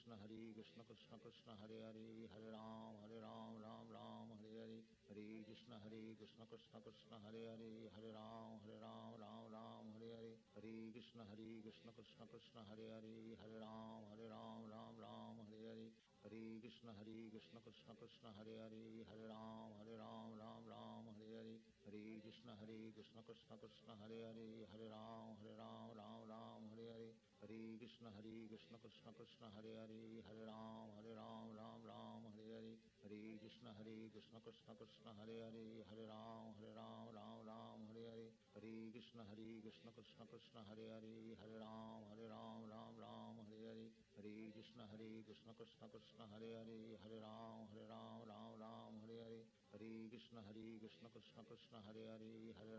Krishna Krishna Krishna Hare Hare Hare Ram Ram Ram Hare Hare Hare Krishna Krishna Krishna Hare Hare Hare Ram Ram Hare Hare Hare Krishna Krishna Krishna Hare Hare Hare Ram Ram Hare Hare Hare Krishna Krishna Krishna Hare Hare Hare Ram Ram Hare Hare Hare Krishna Krishna Krishna Hare Hare Hare Ram Ram Hare Hare Hare Krishna Krishna Krishna Hare Hare Hare Ram Ram Hare Hare Hare Krishna Krishna Krishna Hare Hare Hare Ram Ram Hare Hare Hare Krishna Krishna Krishna Hare Hare Hare Ram Ram Hare Hare Hare Krishna Krishna Krishna Hare Hare Hare Ram Ram Hare Hare Hare Krishna Krishna Krishna Hare Hare Hare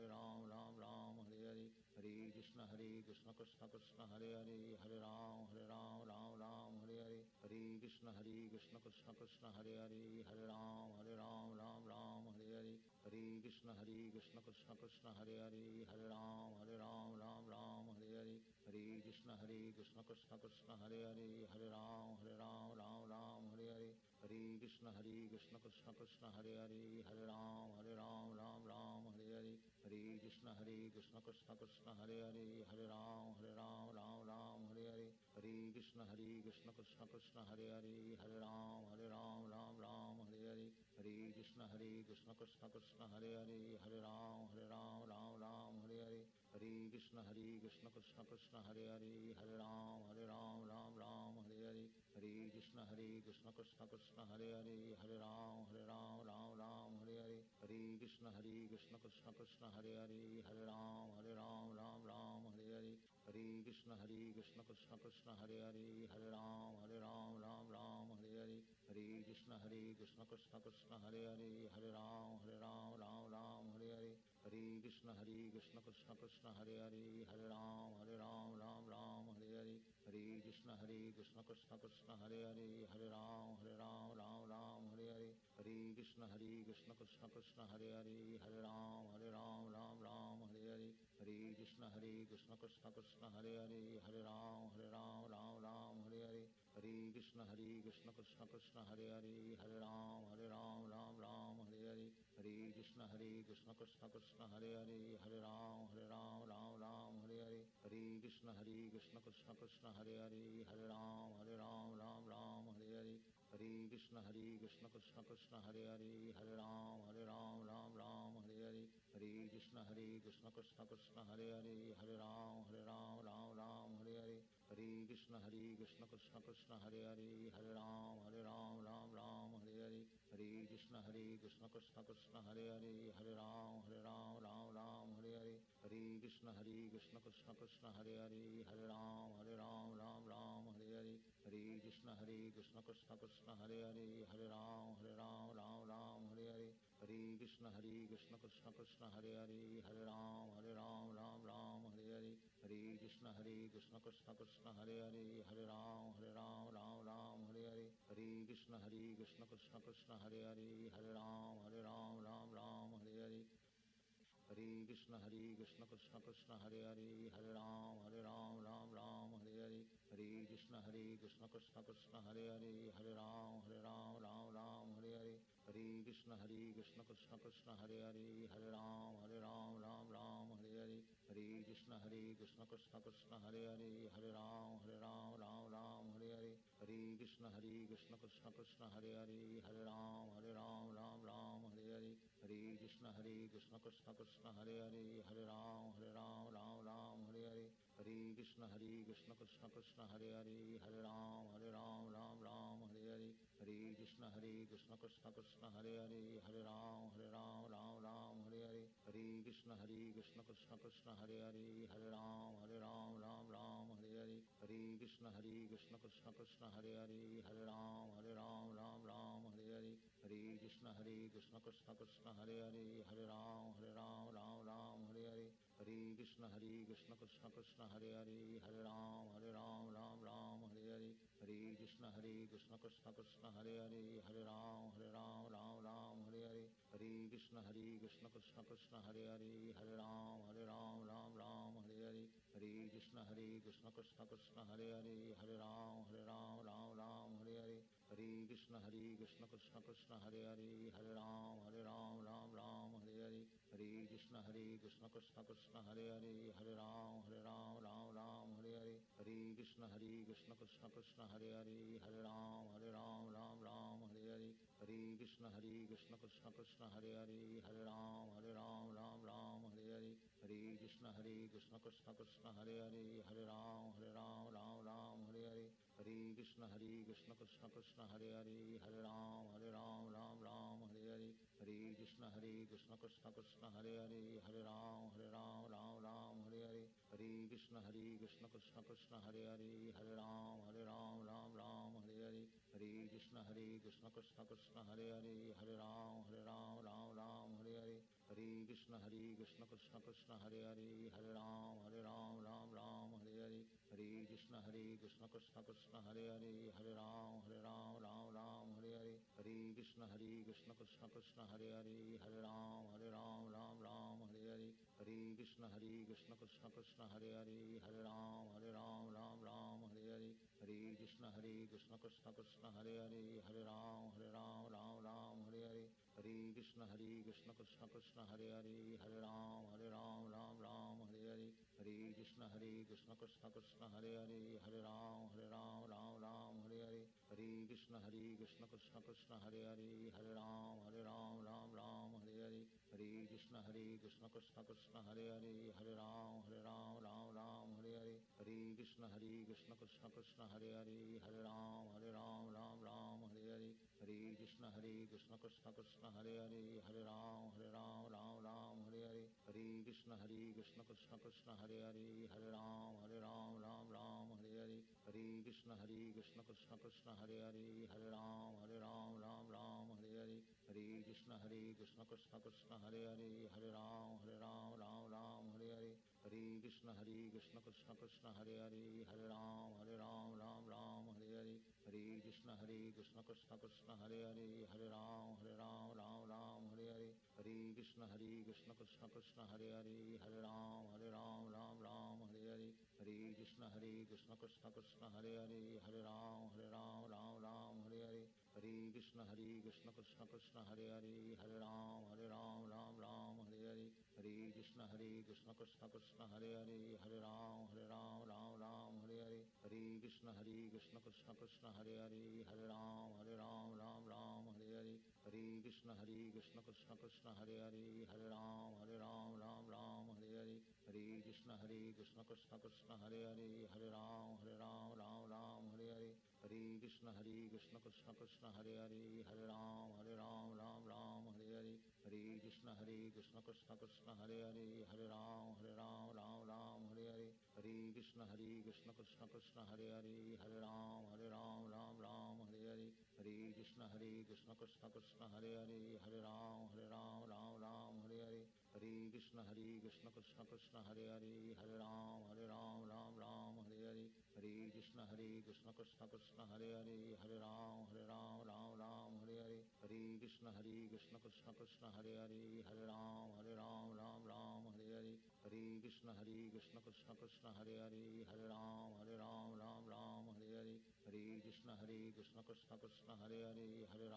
Ram Ram Hare Hare Hare Krishna Krishna Krishna Hare Hare Hare Ram Hare Hare Hare Krishna Krishna Krishna Hare Hare Hare Ram Hare Hare Hare Krishna Krishna Krishna Hare Hare Hare Ram Hare Hare Hare Krishna Krishna Krishna Hare Hare Hare Ram Hare Hare Hare Krishna Krishna Krishna Hare Hare Hare Ram Hare Hare Hare Krishna Krishna Krishna Hare Hare Hare Ram Hare Hare Hare Krishna Krishna Krishna Hare Hare Hare Ram Hare Hare Hare Krishna Krishna Krishna Hare Hare Hare Ram Hare Hare Hare Krishna Krishna Krishna Hare Hare Hare Ram Hare Hare Hare Krishna Krishna Krishna Hare Hare Hare Ram Hare Hare Hare Krishna Krishna Krishna Hare Hare Hare Ram Hare Hare Hare Krishna Krishna Krishna Hare Hare Hare Ram Hare Hare Hare Krishna Krishna Krishna Hare Hare Hare Ram Hare Hare Hare Krishna Krishna Krishna Hare Hare Hare Ram Hare Hare Hare Krishna Krishna Krishna Hare Hare Hare Ram Hare Hare Hare Krishna Krishna Krishna Hare Hare Hare Ram Hare Hare Hare Krishna Krishna Krishna Hare Hare Hare Ram Hare Hare Hare Krishna Krishna Krishna Hare Hare Hare Ram Hare Hare Hare Krishna Krishna Krishna Hare Hare Hare Ram Hare Hare Hare Krishna Krishna Krishna Hare Hare Hare Ram Hare Hare Hare Krishna Krishna Krishna Hare Hare Hare Ram Hare Hare Hare Krishna Krishna Krishna Hare Hare Hare Ram Hare Hare Hare Krishna Krishna Krishna Hare Hare Hare Ram Hare Hare Hare Krishna Krishna Krishna Hare Hare Hare Ram Hare Hare Hare Krishna Krishna Krishna Hare Hare Hare Ram Hare Hare Hare Krishna Krishna Krishna Hare Hare Hare Ram Hare Hare Hare Krishna Krishna Krishna Hare Hare Hare Ram Hare Hare Hare Krishna Krishna Krishna Hare Hare Hare Ram Hare Hare Hare Krishna Krishna Krishna Hare Hare Hare Ram Hare Hare Hare Krishna Krishna Krishna Hare Hare Hare Ram Hare Hare Hare Krishna Krishna Krishna Hare Hare Hare Ram Hare Hare Hare Krishna Krishna Krishna Hare Hare Hare Ram Hare Hare Hare Krishna Krishna Krishna Hare Hare Hare Ram Hare Hare Hare Krishna Krishna Krishna Hare Hare Hare Ram Hare Hare Hare Krishna Krishna Krishna Hare Hare Hare Ram Hare Hare Hare Krishna Krishna Krishna Hare Hare Hare Ram Hare Hare Hare Krishna Krishna Krishna Hare Hare Hare Ram Hare Hare Hare Krishna Krishna Krishna Hare Hare Hare Ram Hare Hare Hare Krishna Krishna Krishna Hare Hare Hare Ram Hare Hare Hare Krishna Krishna Krishna Hare Hare Hare Ram Hare Hare Hare Krishna Krishna Krishna Hare Hare Hare Ram Hare Hare Hare Krishna Krishna Krishna Hare Hare Hare Ram Hare Hare Hare Krishna Krishna Krishna Hare Hare Hare Ram Hare Hare Hare Krishna Krishna Krishna Hare Hare, Hare Ram Ram Ram Hare Hare, Hare Krishna Krishna Krishna Hare Hare, Hare Ram Ram Ram Hare Hare, Hare Krishna Krishna Krishna Hare Hare, Hare Ram Ram Hare Hare, Hare Krishna Krishna Krishna Hare Hare, Hare Ram Ram Hare Hare, Hare Krishna Krishna Krishna Hare Hare, Hare Ram Ram Hare Hare, Hare Krishna Krishna Krishna Hare Hare, Hare Ram Ram Hare Hare, Hare Krishna Krishna Krishna Hare Hare, Hare Ram Ram Hare Hare, Hare Krishna Krishna Krishna Hare Hare, Hare Ram Ram Hare Hare, Hare Krishna Krishna Krishna Hare Hare, Hare Ram Ram Hare Hare, Hare Krishna Krishna Krishna Hare Hare, Hare Ram Ram Hare Hare, Hare Krishna Krishna Krishna Hare Hare, Hare Ram Ram Hare Hare, Hare Krishna Krishna Krishna Hare Hare, Hare Ram Ram Hare Hare, Hare Krishna Krishna Krishna Hare Hare, Hare Ram Ram Hare Hare, Hare Krishna Krishna Krishna Hare Hare, Hare Ram Ram Hare Hare, Hare Krishna Krishna Krishna Hare Hare, Hare Ram Ram Hare Hare, Hare Krishna Krishna Krishna Hare Hare, Hare Ram Ram Hare Hare, Hare Krishna Krishna Krishna Hare Hare, Hare Ram Ram Hare Hare, Hare Krishna Krishna Krishna Hare Hare, Hare Ram Ram Hare Hare, Hare Krishna Krishna Krishna Hare Hare, Hare Ram Ram Hare Hare, Hare Krishna Krishna Krishna Hare Hare, Hare Ram Ram Hare Hare, Hare Krishna Krishna Krishna Hare Hare, Hare Ram Ram Hare Hare, Hare Krishna Krishna Krishna Hare Hare, Hare Ram Ram Hare Hare, Hare Krishna Krishna Krishna Hare Hare, Hare Ram Ram Hare Hare, Hare Krishna Krishna Krishna Hare Hare, Hare Ram Ram Hare Hare, Hare Krishna Krishna Krishna Hare Hare, Hare Ram Ram Hare Hare, Hare Krishna Krishna Krishna Hare Hare, Hare Ram Ram Hare Hare, Hare Krishna Krishna Krishna Hare Hare, Hare Ram Ram Hare Hare, Hare Krishna Krishna Krishna Hare Hare, Hare Ram Ram Hare Hare, Hare Krishna Krishna Krishna Hare Hare, Hare Ram Ram Hare Hare, Hare Krishna Krishna Krishna Hare Hare, Hare Ram Ram Hare Hare, Hare Krishna Krishna Krishna Hare Hare, Hare Ram Ram Hare Hare, Hare Krishna Krishna Krishna Hare Hare, Hare Ram Ram Hare Hare, Hare Krishna Krishna Krishna Hare Hare, Hare Ram Ram Hare Hare, Hare Krishna Krishna Krishna Hare Hare, Hare Ram Ram Hare Hare, Hare Krishna Krishna Krishna Hare Hare, Hare Ram Ram Hare Hare, Hare Krishna Krishna Krishna Hare Hare, Hare Ram Ram Hare Hare, Hare Krishna Krishna Krishna Hare Hare, Hare Ram Ram Hare Hare, Hare Krishna Krishna Krishna Hare Hare, Hare Ram Ram Hare Hare, Hare Krishna Krishna Krishna Hare Hare, Hare Ram Ram Hare Hare, Hare Krishna Krishna Krishna Hare Hare, Hare Ram Ram Hare Hare, Hare Krishna Krishna Krishna Hare Hare, Hare Ram Ram Hare Hare, Hare Krishna Krishna Krishna Hare Hare, Hare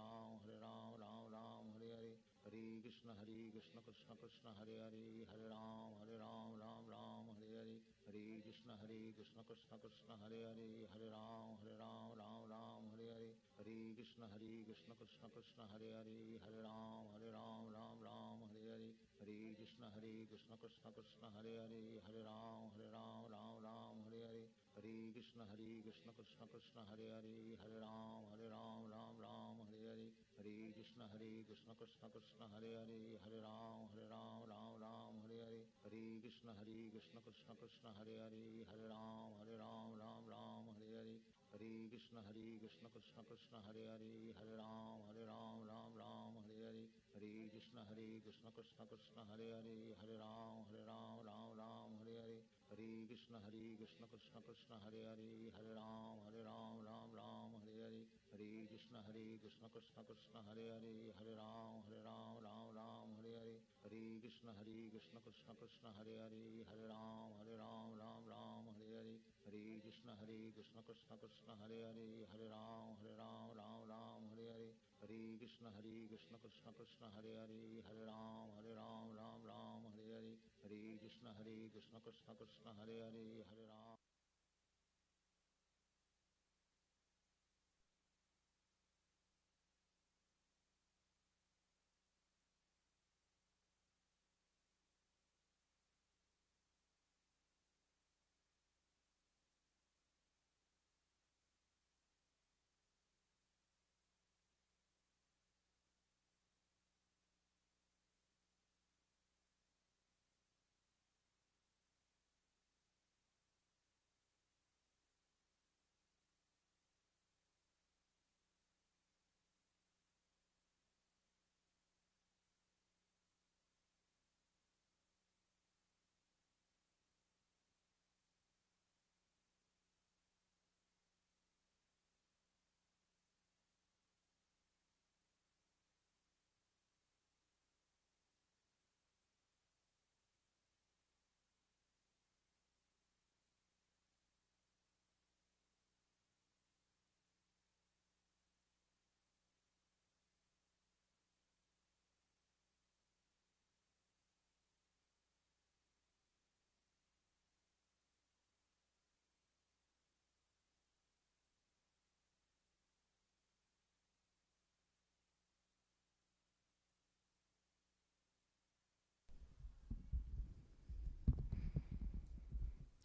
Ram Ram Hare Hare, Hare Krishna Krishna Krishna Hare Hare, Hare Ram Ram Hare Hare, Hare Krishna Krishna Krishna Hare Hare, Hare Ram Ram Hare Hare, Hare Krishna Krishna Krishna Hare Hare, Hare Ram Ram Hare Hare, Hare Krishna Krishna Krishna Hare Hare, Hare Ram Ram Hare Hare, Hare Krishna Krishna Krishna Hare Hare, Hare Ram Ram Hare Hare, Hare Krishna Krishna Krishna Hare Hare, Hare Ram Ram Hare Hare, Hare Krishna Krishna Krishna Hare Hare, Hare Ram Ram Hare Hare, Hare Krishna Krishna Krishna Hare Hare, Hare Ram Ram Hare Hare, Hare Krishna Krishna Krishna Hare Hare, Hare Ram Ram Hare Hare, Hare Krishna Krishna Krishna Hare Hare, Hare Ram Ram Hare Hare, Hare Krishna Krishna Krishna Hare Hare, Hare Ram Ram Hare Hare, Hare Krishna Krishna Krishna Hare Hare, Hare Ram Ram Ram Hare Hare, Hare Krishna Krishna Krishna Hare Hare, Hare Ram Ram Hare Hare, Hare Krishna Krishna Krishna Hare Hare, Hare Ram Ram Hare Hare, Hare Krishna Krishna Krishna Hare Hare, Hare Ram.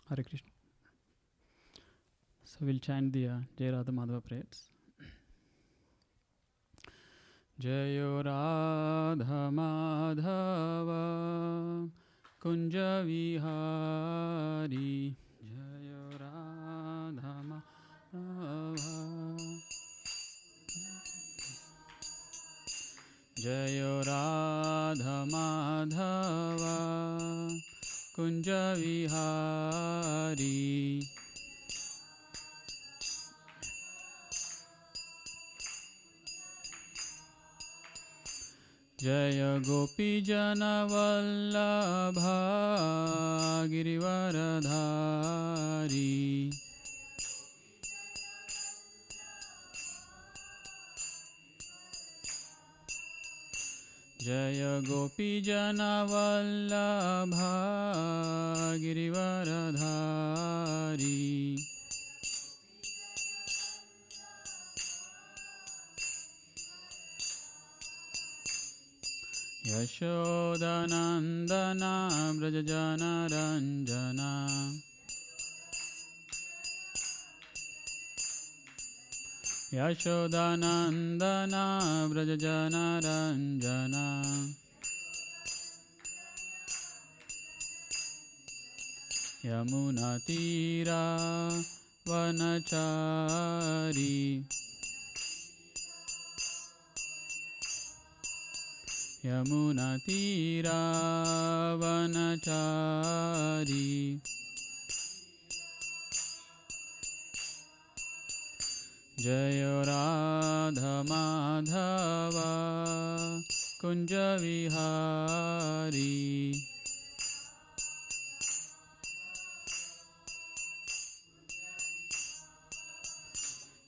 Hare Krishna. So we'll chant the Jai Radha Madhava prayers. Jayo Radha Madhava Kunja Vihari, Jayo Radha Madhava, Jayo Radha Madhava Kunja Vihari, Jaya Gopi Jana Vallabha Girivaradhari, Jaya Gopi Jana Vallabha Girivaradhari, Yashodanandana Brajajana Ranjana, Yashodanandana Brajajana Ranjana, Yamuna Tira Vanachari, Yamuna Tira Vanachari, Jaya Radha Madhava Kunja Vihari,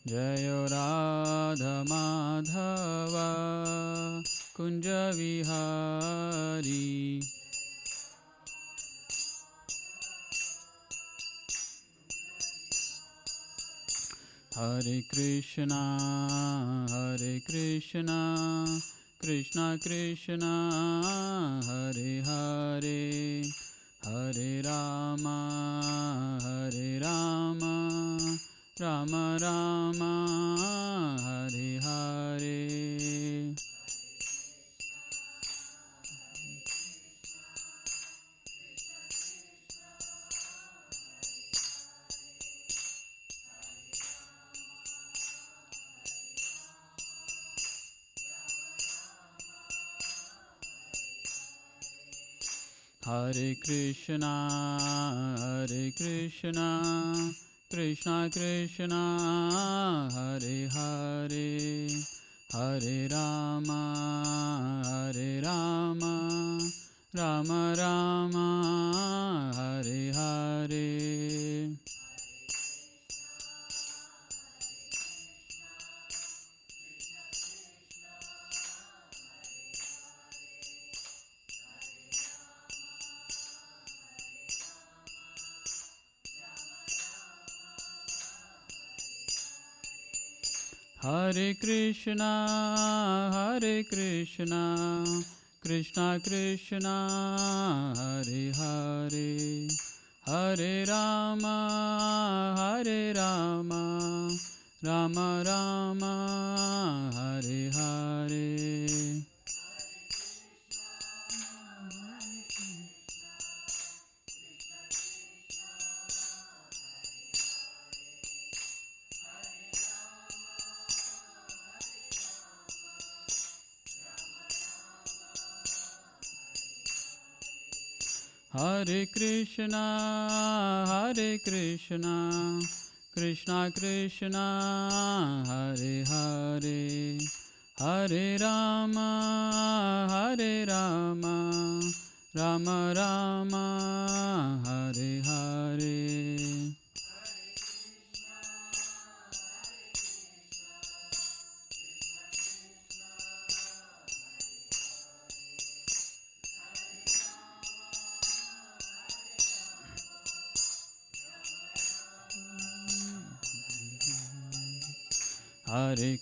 Jaya Radha Madhava Kunja Vihari, Hare Krishna Krishna Krishna Hare Hare, Hare Rama Rama Rama Hare Hare. Hare Krishna Krishna Krishna Hare Hare, Hare Rama Rama Rama Hare Hare. Hare Krishna, Krishna Krishna, Hare Hare, Hare Rama, Rama Rama, Hare Hare. Hare Krishna, Krishna Krishna, Hare Hare, Hare Rama, Rama Rama, Hare Hare. Hare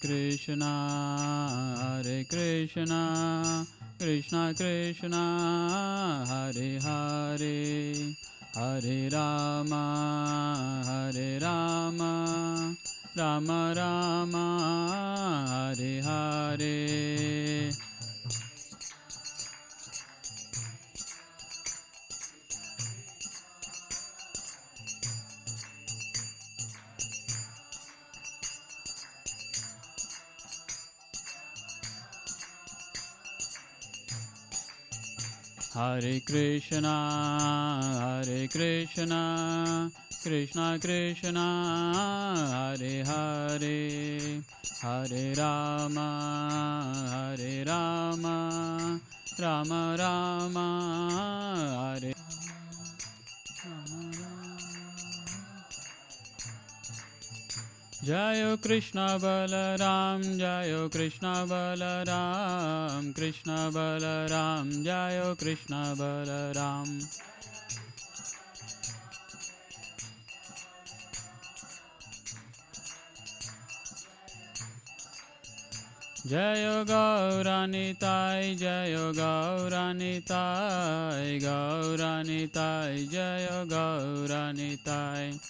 Krishna, Krishna Krishna, Hare Hare, Hare Rama, Rama Rama, Hare Hare. Hare Krishna, Krishna Krishna, Hare Hare, Hare Rama, Rama Rama, Hare Jayo Krishna Balaram, Jayo Krishna Balaram, Krishna Balaram, Jayo Krishna Balaram. Jayo Gauranitai, Jayo Gauranitai, Gauranitai, Jayo Gauranitai.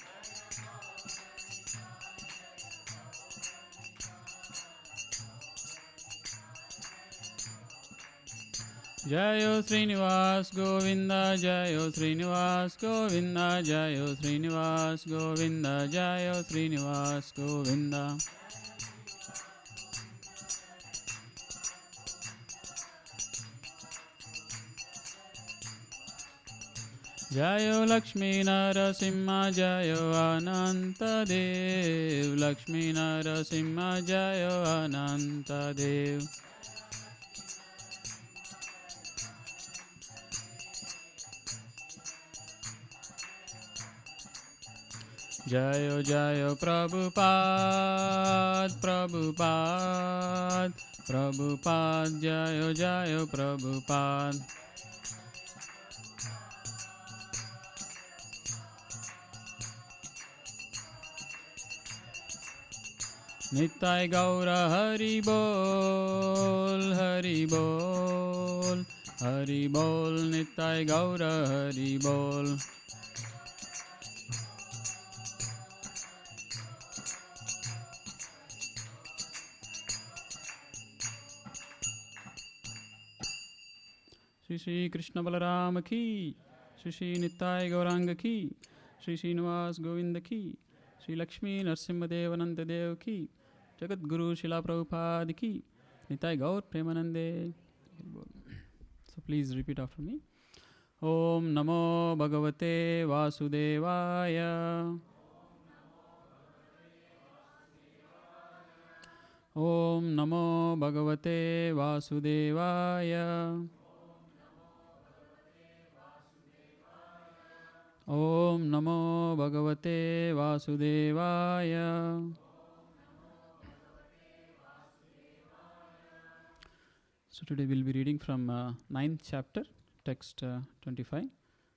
Jayo Srinivas Govinda, Jayo Srinivas Govinda, Jayo Srinivas Govinda, Jayo Srinivas Govinda. Jayo Lakshmi Narasimha, Jayo Ananta Dev, Lakshmi Narasimha, Jayo Ananta Dev. Jayo Jayo Prabhupada, Prabhupada, Prabhupada, Jayo Jayo Prabhupada. Nitai Gaura Hari Bol, Hari Bol, Hari Bol, Nitai Gaura Hari Bol. Shri Shri Krishna Balaram ki, Shri Shri Nitai Gauranga ki, Shri Srinivas Govinda ki, Shri Lakshmi Narsimhadevananda Dev ki, Jagat Guru Shila Prabhupada ki, Nitai Gaur Premanande. So please repeat after me. Om Namo Bhagavate Vasudevaya. Om Namo Bhagavate Vasudevaya. Om Namo Bhagavate Vasudevaya. So today we'll be reading from 9th chapter, text 25.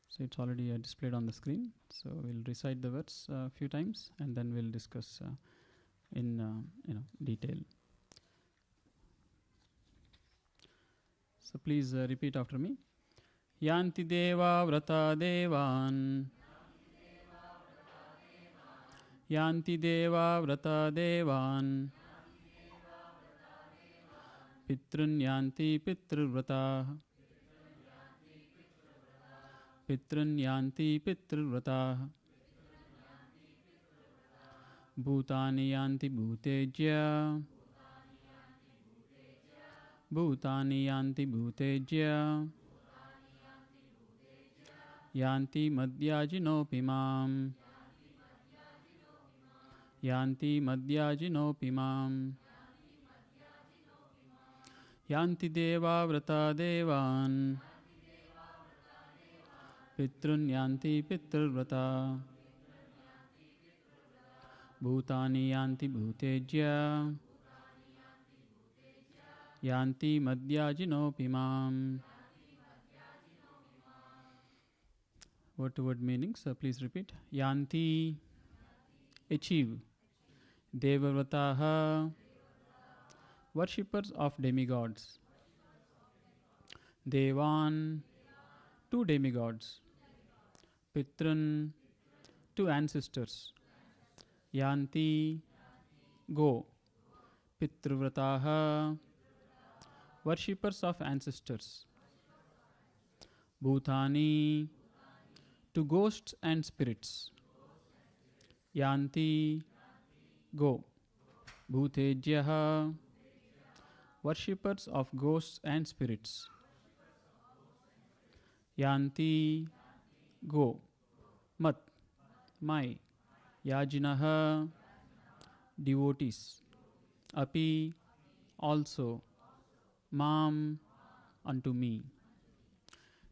So it's already displayed on the screen. So we'll recite the verse a few times and then we'll discuss in detail. So please repeat after me. Yanti deva vrata devan. Yanti deva vrata devan. Pitrun yanti pitrvrata. Pitrun yanti pitrvrata. Bhutani yanti bhutejya. Bhutani yanti bhutejya. Yanti madhyajinopimam. Yanti madhyajinopimam. Yanti deva vrata devan. Pitrun yanti pitrvrata. Bhutani yanti bhutejya. Yanti madhyajinopimam. Word to word meanings, please repeat. Yanti, achieve. Devavrataha, worshippers of demigods. Devan, two demigods. Pitrun, two ancestors. Yanti, go. Pitrvrataha, worshippers of ancestors. Bhutani, to ghosts and spirits. Yanti, go. Bhutejyaha, worshippers of ghosts and spirits. Yanti, go. Mat, my. Yajinaha, devotees. Api, also. Mam, unto me.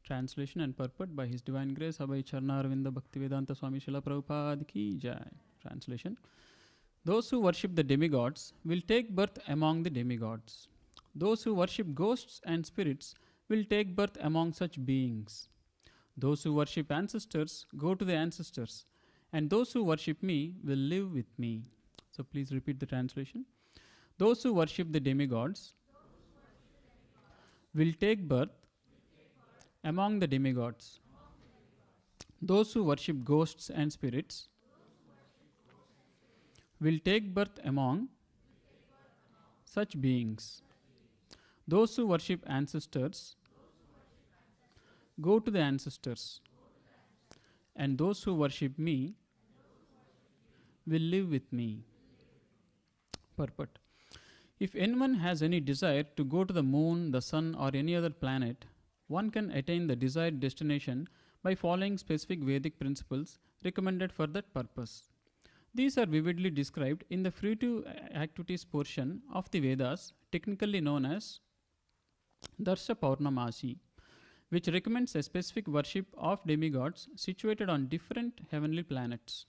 Translation and purport by His Divine Grace Abhay Charna Arvinda Bhaktivedanta Swami Srila Prabhupada Ki Jai. Translation. Those who worship the demigods will take birth among the demigods. Those who worship ghosts and spirits will take birth among such beings. Those who worship ancestors go to the ancestors, and those who worship me will live with me. So please repeat the translation. Those who worship the demigods will take birth among the demigods. Those who worship ghosts and spirits will take birth among such beings. Those who worship ancestors go to the ancestors, and those who worship me will live with me. Purport. If anyone has any desire to go to the moon, the sun, or any other planet, one can attain the desired destination by following specific Vedic principles recommended for that purpose. These are vividly described in the fruitive activities portion of the Vedas, technically known as Darsha Paurnamasi, which recommends a specific worship of demigods situated on different heavenly planets.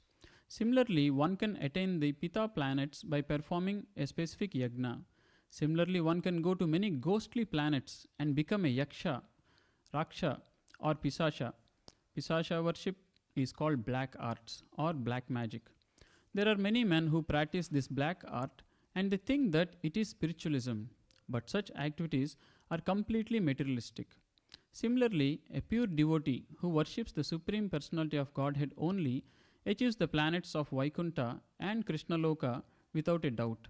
Similarly, one can attain the Pita planets by performing a specific yajna. Similarly, one can go to many ghostly planets and become a yaksha, raksha, or pisasha. Pisasha worship is called black arts or black magic. There are many men who practice this black art and they think that it is spiritualism, but such activities are completely materialistic. Similarly, a pure devotee who worships the Supreme Personality of Godhead only achieves the planets of Vaikuntha and Krishna Loka without a doubt.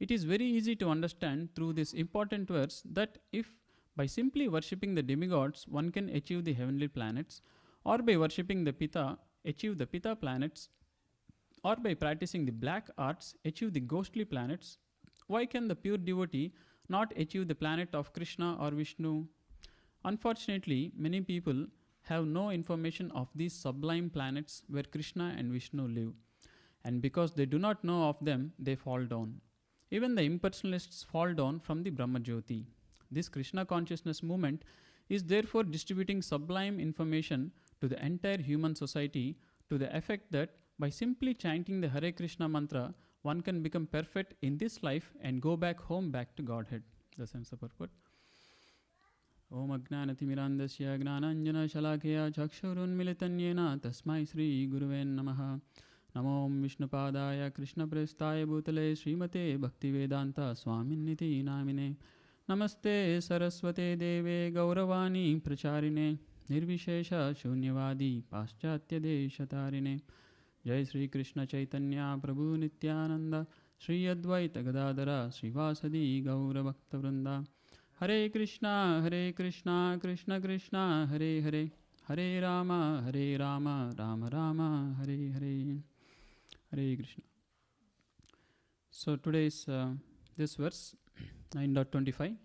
It is very easy to understand through this important verse that if by simply worshipping the demigods one can achieve the heavenly planets, or by worshipping the Pita achieve the Pita planets, or by practicing the black arts achieve the ghostly planets, why can the pure devotee not achieve the planet of Krishna or Vishnu? Unfortunately, many people have no information of these sublime planets where Krishna and Vishnu live, and because they do not know of them, they fall down. Even the impersonalists fall down from the Brahma Jyoti. This Krishna consciousness movement is therefore distributing sublime information to the entire human society, to the effect that by simply chanting the Hare Krishna mantra, one can become perfect in this life and go back home, back to Godhead. The sense of purport. Om Ajnanathmirandasya Gnananjana Shalakaya Chakshurunmilitanyena Tasmai Sri Guruven Namaha. Namo Vishnupadaya Krishna Prestaya Bhutale Srimate Bhaktivedanta Swaminiti Namine. Namaste Saraswate Deve Gauravani Pracharine Nirvishesha Shunyavadi Paschatya Deshatarine. Jai Sri Krishna Chaitanya Prabhu Nityananda Sri Advaita Gadadara Srivasadi Gaura Bhakta Vrinda. Hare Krishna, Krishna Krishna, Hare Hare, Hare Rama, Rama Rama, Hare Hare. Hare Krishna. So today's this verse 9.25,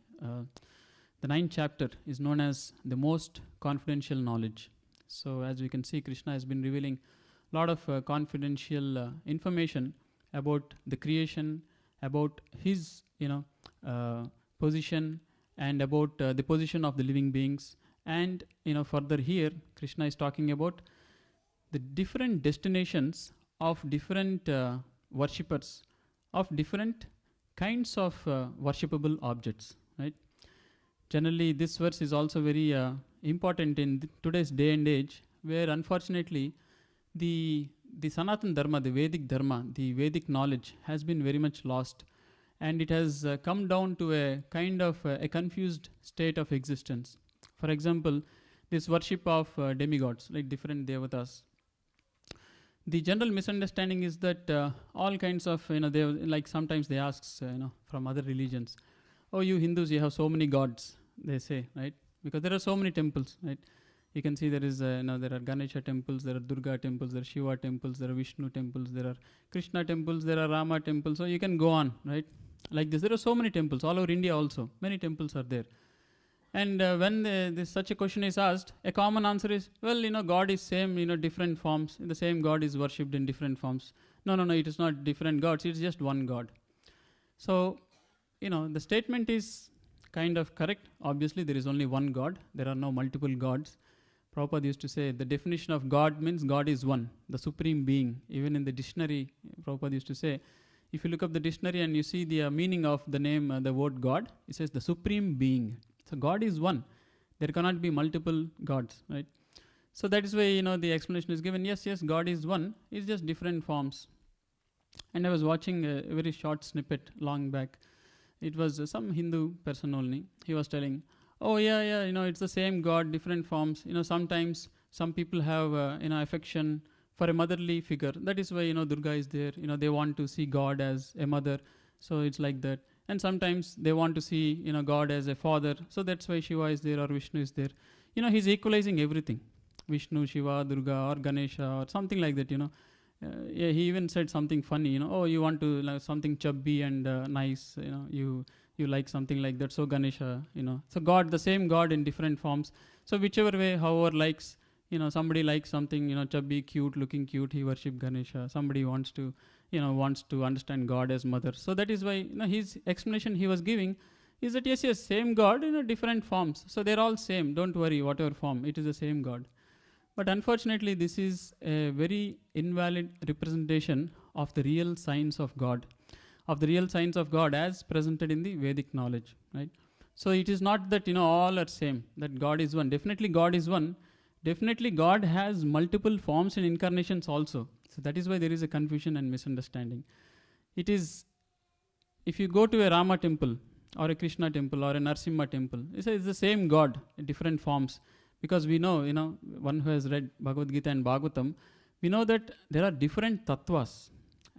the 9th chapter is known as the most confidential knowledge. So as we can see, Krishna has been revealing a lot of confidential information about the creation, about his position, and about the position of the living beings. And further here Krishna is talking about the different destinations of different worshippers of different kinds of worshipable objects, right? Generally this verse is also very important in today's day and age, where unfortunately the Sanatan Dharma, the Vedic Dharma, the Vedic knowledge has been very much lost, and it has come down to a kind of a confused state of existence. For example, this worship of demigods, like different devatas. The general misunderstanding is that all kinds of, they like sometimes they ask, from other religions, oh, you Hindus, you have so many gods, they say, right? Because there are so many temples, right? You can see there is, there are Ganesha temples, there are Durga temples, there are Shiva temples, there are Vishnu temples, there are Krishna temples, there are Rama temples. So you can go on, right? Like this, there are so many temples all over India also. Many temples are there. And when such a question is asked, a common answer is, well, God is same, different forms. The same God is worshipped in different forms. No, it is not different gods. It's just one God. So, the statement is kind of correct. Obviously, there is only one God. There are no multiple gods. Prabhupada used to say, the definition of God means God is one, the supreme being. Even in the dictionary, Prabhupada used to say, if you look up the dictionary and you see the meaning of the name, the word God, it says the supreme being. So God is one. There cannot be multiple gods, right? So that is why, the explanation is given. Yes, God is one. It's just different forms. And I was watching a very short snippet long back. It was some Hindu person only. He was telling, oh yeah, it's the same God, different forms. Sometimes some people have, affection for a motherly figure. That is why, Durga is there. They want to see God as a mother. So it's like that. And sometimes they want to see, God as a father. So that's why Shiva is there or Vishnu is there. He's equalizing everything. Vishnu, Shiva, Durga or Ganesha or something like that, Yeah, he even said something funny, oh, you want to like something chubby and nice, you like something like that. So Ganesha, So God, the same God in different forms. So whichever way, however likes, somebody likes something, chubby, cute, looking cute, he worship Ganesha. Somebody wants to understand God as mother. So that is why, his explanation he was giving is that yes, same God in different forms. So they're all same. Don't worry, whatever form, it is the same God. But unfortunately, this is a very invalid representation of the real signs of God, as presented in the Vedic knowledge, right? So it is not that, all are same, that God is one. Definitely God is one. Definitely God has multiple forms and incarnations also. So that is why there is a confusion and misunderstanding. It is, if you go to a Rama temple or a Krishna temple or a Narasimha temple, it's the same God in different forms. Because we know, one who has read Bhagavad Gita and Bhagavatam, we know that there are different tattvas.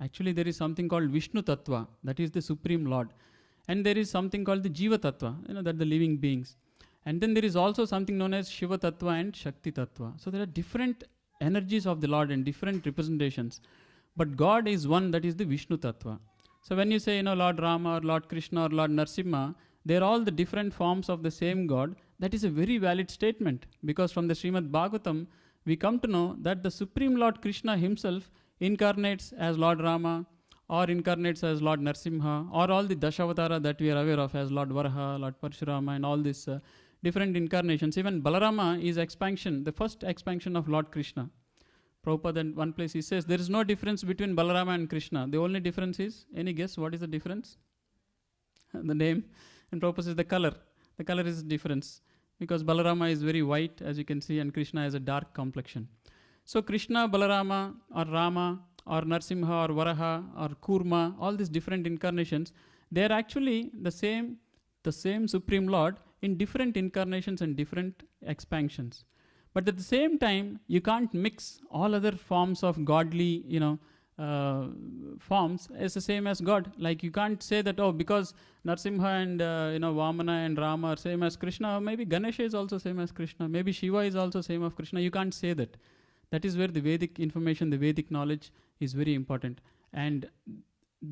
Actually, there is something called Vishnu Tattva, that is the Supreme Lord. And there is something called the Jiva Tattva, that the living beings. And then there is also something known as Shiva Tattva and Shakti Tattva. So there are different energies of the Lord and different representations. But God is one, that is the Vishnu Tattva. So when you say, Lord Rama or Lord Krishna or Lord Narasimha, they are all the different forms of the same God. That is a very valid statement. Because from the Srimad Bhagavatam, we come to know that the Supreme Lord Krishna himself incarnates as Lord Rama or incarnates as Lord Narasimha or all the Dashavatara that we are aware of as Lord Varaha, Lord Parshurama and all these different incarnations. Even Balarama is expansion, the first expansion of Lord Krishna. Prabhupada in one place he says, there is no difference between Balarama and Krishna. The only difference is, any guess what is the difference? The name. And Prabhupada says the color. The color is difference. Because Balarama is very white, as you can see, and Krishna has a dark complexion. So Krishna, Balarama, or Rama, or Narsimha, or Varaha, or Kurma, all these different incarnations, they are actually the same Supreme Lord in different incarnations and different expansions. But at the same time, you can't mix all other forms of godly, forms as the same as God. Like you can't say that, oh, because Narsimha and Vamana and Rama are same as Krishna, maybe Ganesha is also same as Krishna, maybe Shiva is also same as Krishna. You can't say that. That is where the Vedic information, the Vedic knowledge is very important. And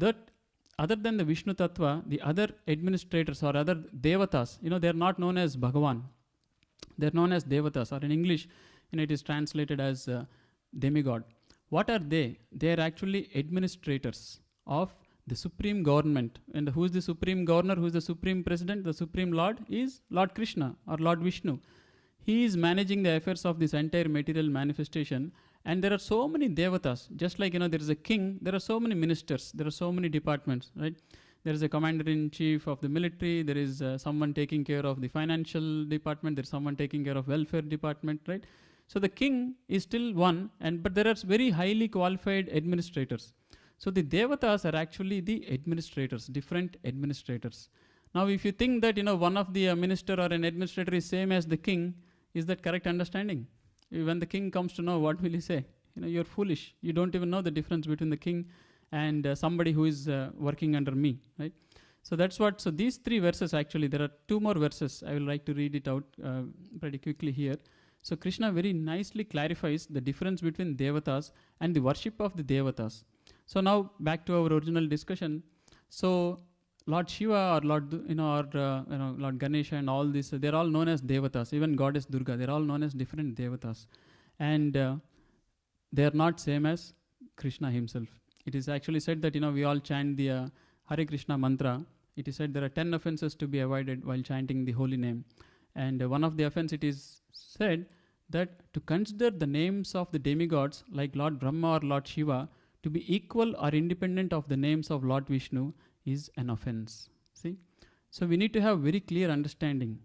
that, other than the Vishnu Tattva, the other administrators or other Devatas, they are not known as Bhagavan. They are known as Devatas, or in English, it is translated as Demigod. What are they? They are actually administrators of the supreme government. And who is the supreme governor? Who is the supreme president? The supreme Lord is Lord Krishna or Lord Vishnu. He is managing the affairs of this entire material manifestation. And there are so many devatas. Just like, there is a king, there are so many ministers, there are so many departments, right? There is a commander-in-chief of the military, there is someone taking care of the financial department, there is someone taking care of welfare department, right? So the king is still one, but there are very highly qualified administrators. So the devatas are actually the administrators, different administrators. Now if you think that, one of the minister or an administrator is same as the king, is that correct understanding? When the king comes to know, what will he say? You're foolish. You don't even know the difference between the king and somebody who is working under me, right? So that's what, so these three verses actually, there are two more verses. I will like to read it out pretty quickly here. So Krishna very nicely clarifies the difference between devatas and the worship of the devatas. So now back to our original discussion. So Lord Shiva or Lord, Lord Ganesha and all this, they're all known as devatas. Even Goddess Durga, they're all known as different devatas. And they are not same as Krishna himself. It is actually said that, we all chant the Hare Krishna mantra. It is said there are 10 offenses to be avoided while chanting the holy name. And one of the offense, it is said that to consider the names of the demigods like Lord Brahma or Lord Shiva to be equal or independent of the names of Lord Vishnu is an offense. See? So we need to have very clear understanding.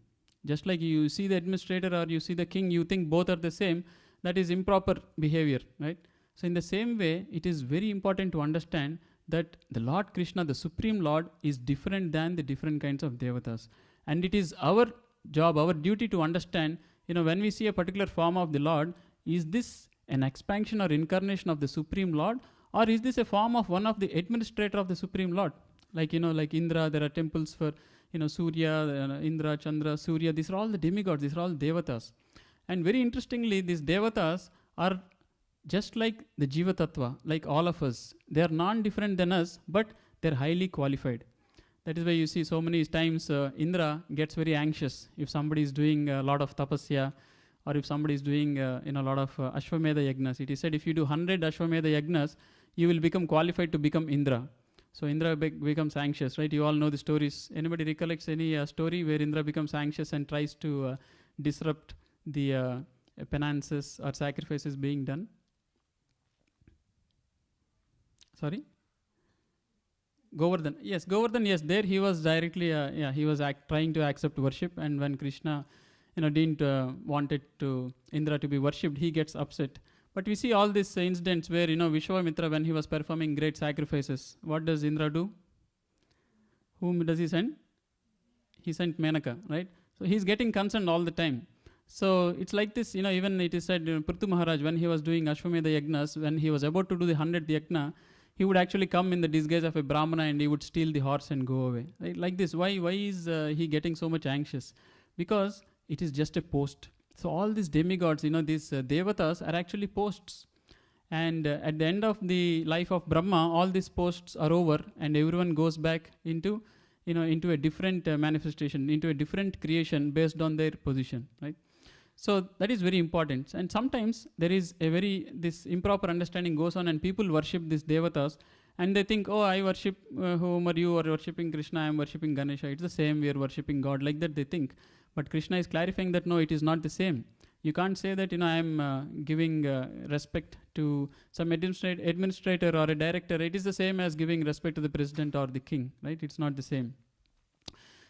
Just like you see the administrator or you see the king, you think both are the same, that is improper behavior, right? So in the same way, it is very important to understand that the Lord Krishna, the Supreme Lord, is different than the different kinds of devatas. And it is our job, our duty to understand, when we see a particular form of the Lord, is this an expansion or incarnation of the Supreme Lord, or is this a form of one of the administrator of the Supreme Lord? Like, like Indra, there are temples for, Surya, Indra, Chandra, Surya. These are all the demigods. These are all devatas. And very interestingly, these devatas are just like the Jiva Tattva, like all of us. They are non-different than us, but they're highly qualified. That is why you see so many times Indra gets very anxious if somebody is doing a lot of tapasya, or if somebody is doing a lot of Ashwamedha yagnas. It is said if you do 100 Ashwamedha yagnas, you will become qualified to become Indra. So Indra becomes anxious, right? You all know the stories. Anybody recollects any story where Indra becomes anxious and tries to disrupt the penances or sacrifices being done? Sorry? Govardhan. Yes, Govardhan, yes, there he was directly, he was trying to accept worship, and when Krishna, didn't wanted to Indra to be worshipped, he gets upset. But we see all these incidents where, Vishwamitra, when he was performing great sacrifices, what does Indra do? Whom does he send? He sent Menaka, right? So he's getting concerned all the time. So it's like this, even it is said, Prithu Maharaj, when he was doing Ashwamedha yagnas, when he was about to do the 100th yagna, he would actually come in the disguise of a Brahmana and he would steal the horse and go away. Right? Like this. Why is he getting so much anxious? Because it is just a post. So all these demigods, these devatas are actually posts. And at the end of the life of Brahma, all these posts are over and everyone goes back into a different manifestation, into a different creation based on their position, right? So that is very important. And sometimes there is this improper understanding goes on and people worship these devatas and they think, oh, I worship whom are you are worshipping Krishna, I am worshipping Ganesha. It's the same, we are worshipping God. Like that they think. But Krishna is clarifying that no, it is not the same. You can't say that, I am giving respect to some administrator or a director. It is the same as giving respect to the president or the king, right? It's not the same.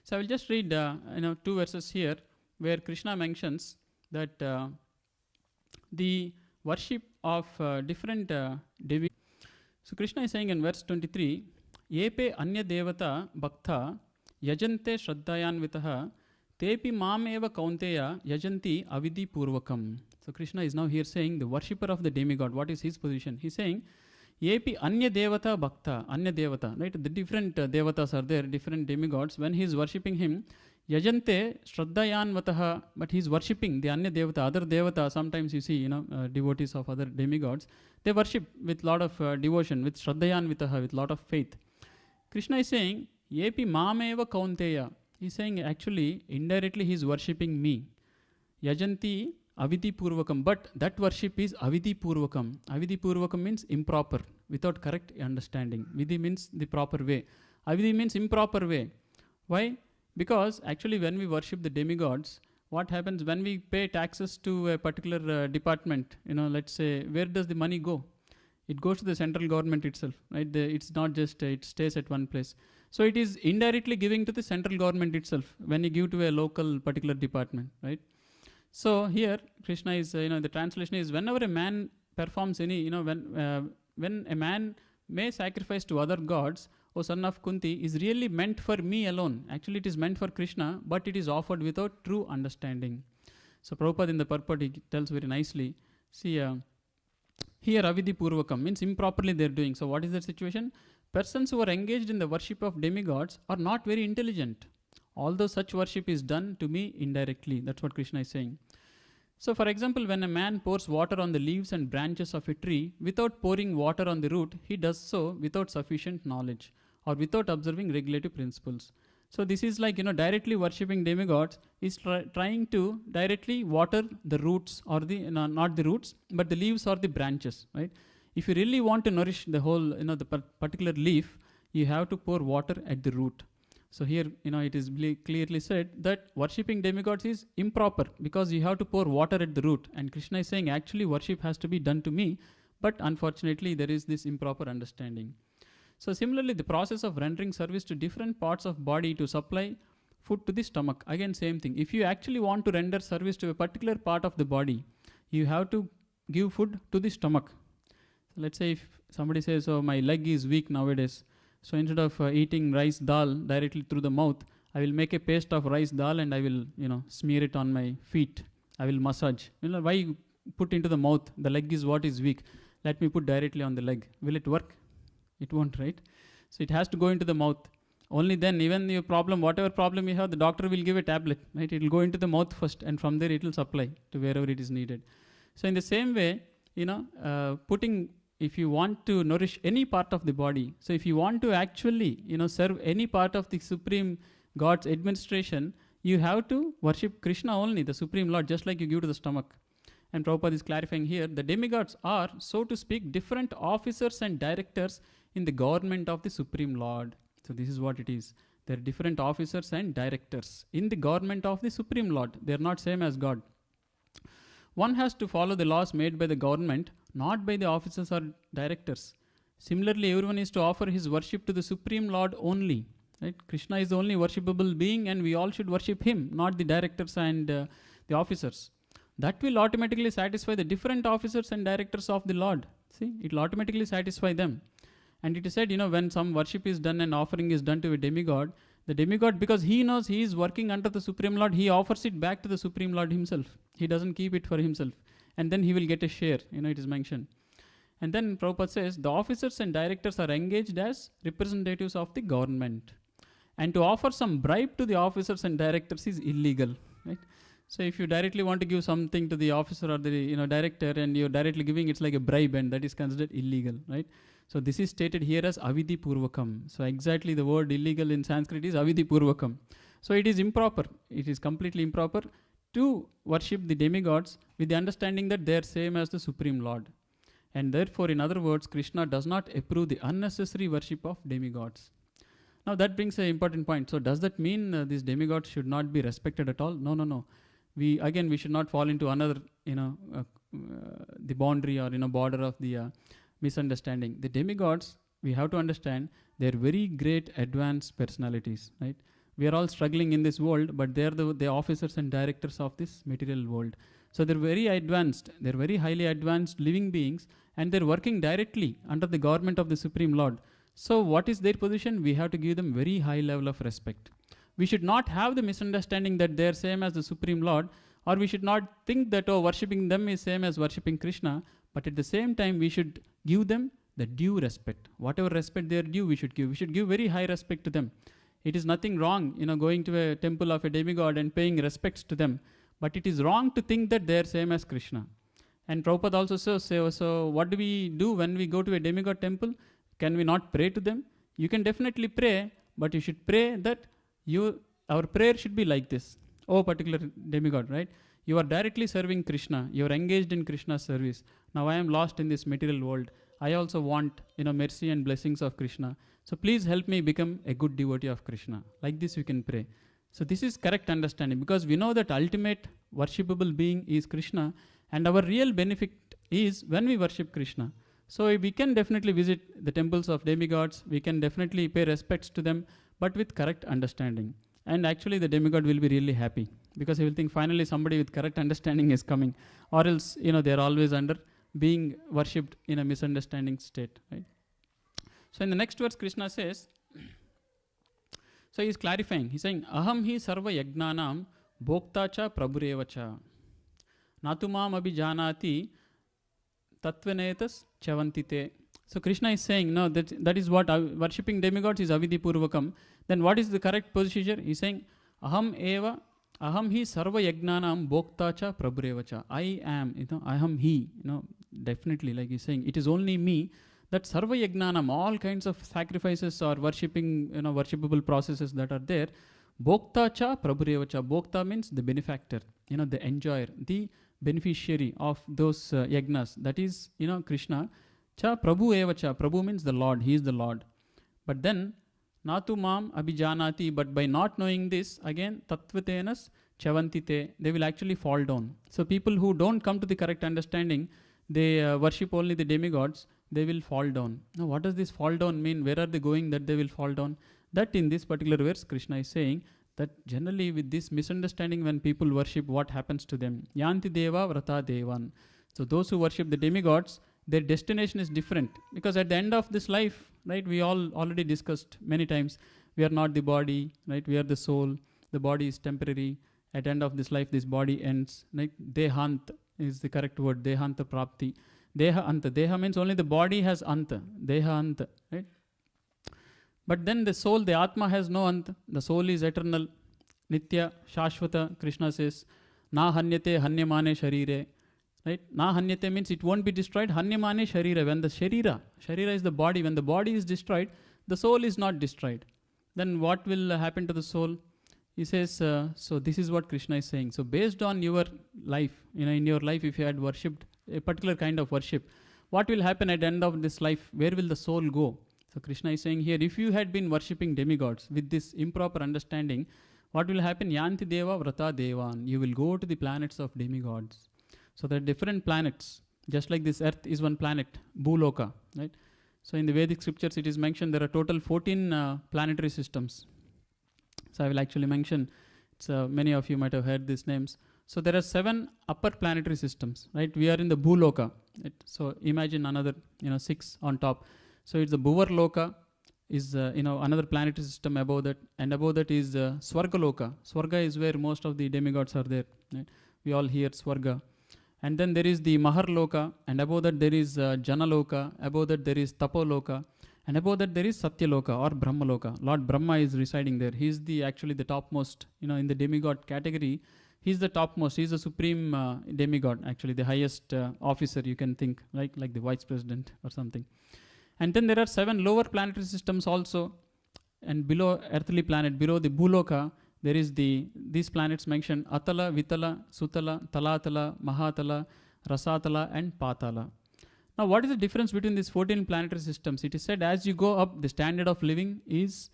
So I will just read, 2 verses here where Krishna mentions that the worship of different devi. So Krishna is saying in verse 23, Yepe anya devata bhakta yajante shraddhayanvitaha tepi mam eva kaunteya yajanti avidhi purvakam. So Krishna is now here saying the worshipper of the demigod. What is his position? He's saying, Yepi anya devata bhakta, anya devata, right? The different devatas are there, different demigods. When he is worshipping him, yajante shraddhayanvataha, but he is worshipping the anya devata, other devata. Sometimes you see, devotees of other demigods, they worship with lot of devotion, with shraddhayanvitaha, with lot of faith. Krishna is saying, Yepi mameva kaunteya. He's saying actually, indirectly he is worshipping me. Yajanti avidhi purvakam. But that worship is avidhi purvakam. Avidhi purvakam means improper, without correct understanding. Vidhi means the proper way. Avidhi means improper way. Why? Because actually when we worship the demigods, what happens when we pay taxes to a particular department, let's say, where does the money go? It goes to the central government itself, right? It's not just, it stays at one place. So it is indirectly giving to the central government itself when you give to a local particular department, right? So here Krishna is, the translation is, whenever a man performs any, when a man may sacrifice to other gods, O son of Kunti, is really meant for me alone. Actually it is meant for Krishna, but it is offered without true understanding. So Prabhupada in the purport, he tells very nicely, see, here avidhi purvakam means improperly they are doing. So what is the situation? Persons who are engaged in the worship of demigods are not very intelligent, although such worship is done to me indirectly. That's what Krishna is saying. So for example, when a man pours water on the leaves and branches of a tree without pouring water on the root, he does so without sufficient knowledge or without observing regulative principles. So this is like, directly worshipping demigods is trying to directly water the roots or not the roots, but the leaves or the branches, right? If you really want to nourish the whole, the particular leaf, you have to pour water at the root. So here, it is clearly said that worshipping demigods is improper because you have to pour water at the root. And Krishna is saying actually worship has to be done to me, but unfortunately there is this improper understanding. So similarly, the process of rendering service to different parts of body to supply food to the stomach, again same thing. If you actually want to render service to a particular part of the body, you have to give food to the stomach. So let's say if somebody says, oh, my leg is weak nowadays, so instead of eating rice dal directly through the mouth, I will make a paste of rice dal and I will, smear it on my feet. I will massage. Why you put into the mouth? The leg is what is weak. Let me put directly on the leg. Will it work? It won't, right? So it has to go into the mouth. Only then, even your problem, whatever problem you have, the doctor will give a tablet, right? It will go into the mouth first, and from there it will supply to wherever it is needed. So in the same way, if you want to nourish any part of the body, so if you want to actually, serve any part of the Supreme God's administration, you have to worship Krishna only, the Supreme Lord, just like you give to the stomach. And Prabhupada is clarifying here, the demigods are, so to speak, different officers and directors in the government of the Supreme Lord. So this is what it is. They are different officers and directors in the government of the Supreme Lord. They are not same as God. One has to follow the laws made by the government, not by the officers or directors. Similarly, everyone is to offer his worship to the Supreme Lord only. Right? Krishna is the only worshipable being, and we all should worship him, not the directors and the officers. That will automatically satisfy the different officers and directors of the Lord. See, it will automatically satisfy them. And it is said, when some worship is done and offering is done to a demigod, the demigod, because he knows he is working under the Supreme Lord, he offers it back to the Supreme Lord himself. He doesn't keep it for himself. And then he will get a share, it is mentioned. And then Prabhupada says, the officers and directors are engaged as representatives of the government. And to offer some bribe to the officers and directors is illegal, right? So if you directly want to give something to the officer or the director and you're directly giving, it's like a bribe, and that is considered illegal, right? So this is stated here as avidhi purvakam. So exactly the word illegal in Sanskrit is avidhi purvakam. So it is improper. It is completely improper to worship the demigods with the understanding that they are same as the Supreme Lord. And therefore, in other words, Krishna does not approve the unnecessary worship of demigods. Now that brings an important point. So does that mean these demigods should not be respected at all? No, no, no. We should not fall into another, the boundary or border of the misunderstanding. The demigods, we have to understand, they're very great advanced personalities, right? We are all struggling in this world, but they're the officers and directors of this material world. So they're very advanced, they're very highly advanced living beings, and they're working directly under the government of the Supreme Lord. So what is their position? We have to give them very high level of respect. We should not have the misunderstanding that they're same as the Supreme Lord, or we should not think that, worshipping them is same as worshipping Krishna, but at the same time we should give them the due respect. Whatever respect they are due, we should give. We should give very high respect to them. It is nothing wrong, going to a temple of a demigod and paying respects to them, but it is wrong to think that they are same as Krishna. And Prabhupada also says, so what do we do when we go to a demigod temple? Can we not pray to them? You can definitely pray, but you should pray that our prayer should be like this. Oh, particular demigod, right? You are directly serving Krishna. You are engaged in Krishna's service. Now I am lost in this material world. I also want, mercy and blessings of Krishna. So please help me become a good devotee of Krishna. Like this you can pray. So this is correct understanding, because we know that ultimate worshipable being is Krishna, and our real benefit is when we worship Krishna. So we can definitely visit the temples of demigods, we can definitely pay respects to them, but with correct understanding. And actually the demigod will be really happy, because he will think finally somebody with correct understanding is coming, or else they are always under being worshipped in a misunderstanding state, right? So in the next verse Krishna says, so he is clarifying, he's saying, aham hi sarva yagnanam bhokta cha prabhureva cha natumam abhijanati tatvanetas chavantite. So Krishna is saying, no, that is what worshipping demigods is avidhi purvakam. Then what is the correct procedure? He's saying, aham hi sarva yagnanam bhokta cha prabhureva cha. I am, aham hi, definitely, like he's saying, it is only me. That sarva yagnanam, all kinds of sacrifices or worshipping, worshipable processes that are there. Bhokta cha prabhureva cha. Bhokta means the benefactor, the enjoyer, the beneficiary of those yagnas. That is, Krishna. Cha prabhu eva cha. Prabhu means the Lord. He is the Lord. But then, natu mam abhijanati. But by not knowing this, again, tattvatenas chavantite. They will actually fall down. So people who don't come to the correct understanding, they worship only the demigods, they will fall down. Now what does this fall down mean? Where are they going that they will fall down? That in this particular verse Krishna is saying that generally with this misunderstanding, when people worship, what happens to them? Yanti deva vrata devan. So those who worship the demigods, their destination is different, because at the end of this life, right, we all already discussed many times, we are not the body, right, we are the soul. The body is temporary. At the end of this life, this body ends. Like dehant is the correct word, dehanta prapti. Deha anta. Deha means only the body has anta. Deha anta, right? But then the soul, the atma has no anta. The soul is eternal. Nitya, Shashvata, Krishna says, na hanyate hanyamane sharire. Right? Na hanyate means it won't be destroyed. Hanyamane sharira. When the sharira is the body, when the body is destroyed, the soul is not destroyed. Then what will happen to the soul? He says, so this is what Krishna is saying. So based on your life, in your life, if you had worshipped a particular kind of worship, what will happen at the end of this life? Where will the soul go? So Krishna is saying here, if you had been worshipping demigods with this improper understanding, what will happen? Yanti deva vrata devan. You will go to the planets of demigods. So there are different planets. Just like this earth is one planet, Bhuloka, right? So in the Vedic scriptures, it is mentioned there are total 14 planetary systems. So I will actually mention, many of you might have heard these names. So there are 7 upper planetary systems, right? We are in the Bhuloka. Right? So imagine another, 6 on top. So it's the Bhuvarloka is, another planetary system above that. And above that is Swargaloka. Swarga is where most of the demigods are there. Right? We all hear Swarga. And then there is the Maharloka. And above that there is Janaloka. Above that there is Tapoloka. And above that there is Satyaloka or Brahmaloka. Lord Brahma is residing there. He is actually the topmost, in the demigod category. He is the topmost. He is the supreme demigod, actually the highest officer you can think, like the vice president or something. And then there are 7 lower planetary systems also. And below earthly planet, below the Bhuloka, there is these planets mentioned: Atala, Vitala, Sutala, Talatala, Mahatala, Rasatala and Patala. Now what is the difference between these 14 planetary systems? It is said as you go up, the standard of living is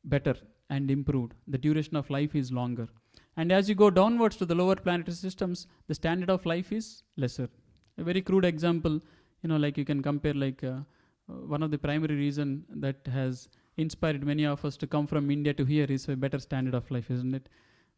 better and improved. The duration of life is longer. And as you go downwards to the lower planetary systems, the standard of life is lesser. A very crude example, like you can compare one of the primary reason that has inspired many of us to come from India to here is a better standard of life, isn't it?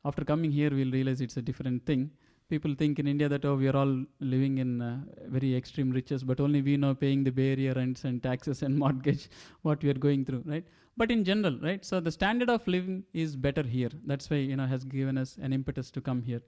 After coming here, we'll realize it's a different thing. People think in India that, we are all living in very extreme riches, but only we know paying the Bay Area rents and taxes and mortgage, what we are going through, right? But in general, right? So the standard of living is better here. That's why, has given us an impetus to come here.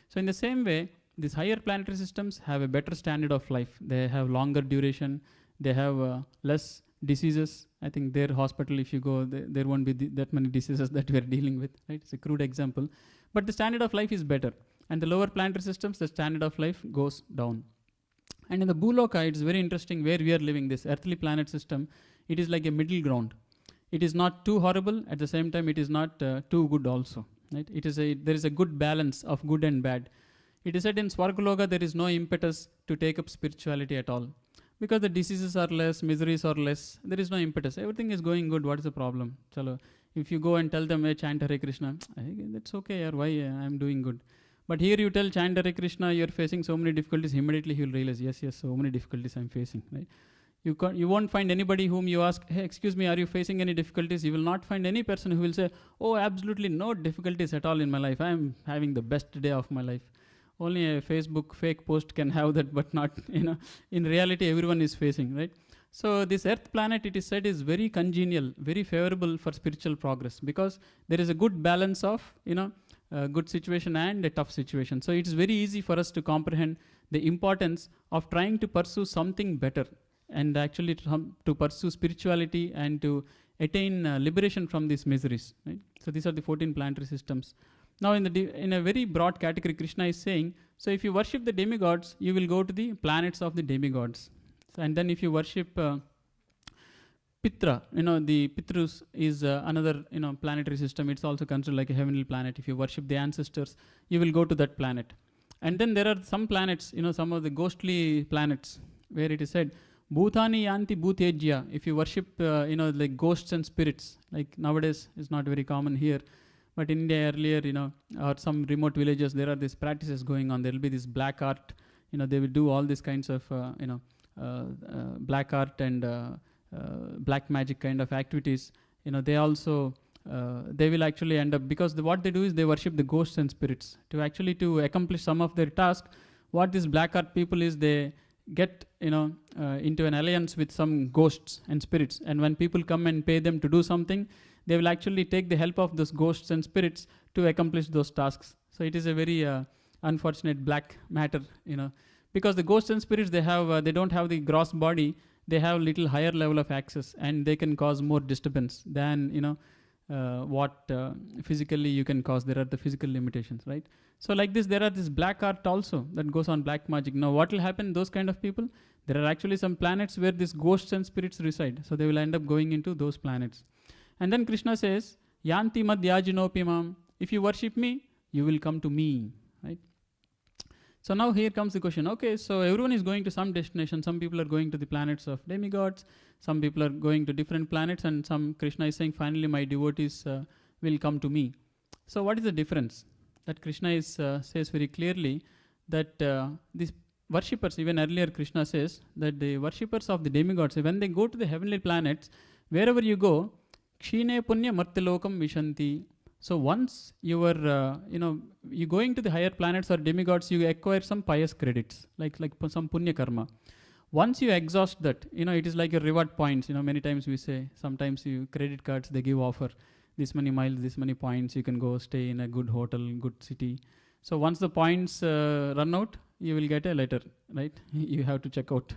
So in the same way, these higher planetary systems have a better standard of life. They have longer duration. They have less diseases. I think their hospital, if you go, there won't be that many diseases that we are dealing with, right? It's a crude example. But the standard of life is better. And the lower planetary systems, the standard of life goes down. And in the Bhuloka, it's very interesting where we are living, this earthly planet system. It is like a middle ground. It is not too horrible. At the same time, it is not too good also. Right? There is a good balance of good and bad. It is said in Swargaloka, there is no impetus to take up spirituality at all. Because the diseases are less, miseries are less, there is no impetus. Everything is going good. What is the problem? Chalo. If you go and tell them, hey, chant Hare Krishna, that's okay, why I'm doing good. But here you tell chant Hare Krishna, you're facing so many difficulties, immediately he will realize, yes, so many difficulties I'm facing. Right? You won't find anybody whom you ask, hey, excuse me, are you facing any difficulties? You will not find any person who will say, oh, absolutely no difficulties at all in my life. I'm having the best day of my life. Only a Facebook fake post can have that, but not, in reality, everyone is facing, right? So this Earth planet, it is said, is very congenial, very favorable for spiritual progress because there is a good balance of, a good situation and a tough situation. So it is very easy for us to comprehend the importance of trying to pursue something better and actually to pursue spirituality and to attain liberation from these miseries. Right? So these are the 14 planetary systems. Now in a very broad category, Krishna is saying, so if you worship the demigods, you will go to the planets of the demigods. So, and then if you worship Pitra, the Pitrus is another, planetary system. It's also considered like a heavenly planet. If you worship the ancestors, you will go to that planet. And then there are some planets, some of the ghostly planets where it is said, Bhutani yanti bhutejya. If you worship, like ghosts and spirits, like nowadays it's not very common here. But in India earlier, or some remote villages, there are these practices going on. There will be this black art, they will do all these kinds of, black art and black magic kind of activities. They also, they will actually end up, because what they do is they worship the ghosts and spirits. To accomplish some of their task, what these black art people is, they get, into an alliance with some ghosts and spirits. And when people come and pay them to do something, they will actually take the help of those ghosts and spirits to accomplish those tasks. So it is a very unfortunate black matter, because the ghosts and spirits, they don't have the gross body, they have little higher level of access, and they can cause more disturbance than, what physically you can cause. There are the physical limitations, right? So like this, there are this black art also that goes on, black magic. Now what will happen, those kind of people, there are actually some planets where these ghosts and spirits reside. So they will end up going into those planets. And then Krishna says, Yanti madhyajinopi mam. If you worship me, you will come to me, right? So now here comes the question. Okay, so everyone is going to some destination. Some people are going to the planets of demigods. Some people are going to different planets. And Krishna is saying, finally my devotees will come to me. So what is the difference? That Krishna says very clearly that these worshippers, even earlier Krishna says that the worshippers of the demigods, when they go to the heavenly planets, wherever you go, Kshine punya martilokam vishanti. So once you are, you going to the higher planets or demigods, you acquire some pious credits, like some punya karma. Once you exhaust that, it is like your reward points. Many times we say, sometimes you credit cards, they give offer, this many miles, this many points, you can go stay in a good hotel, good city. So once the points run out, you will get a letter, right? You have to check out,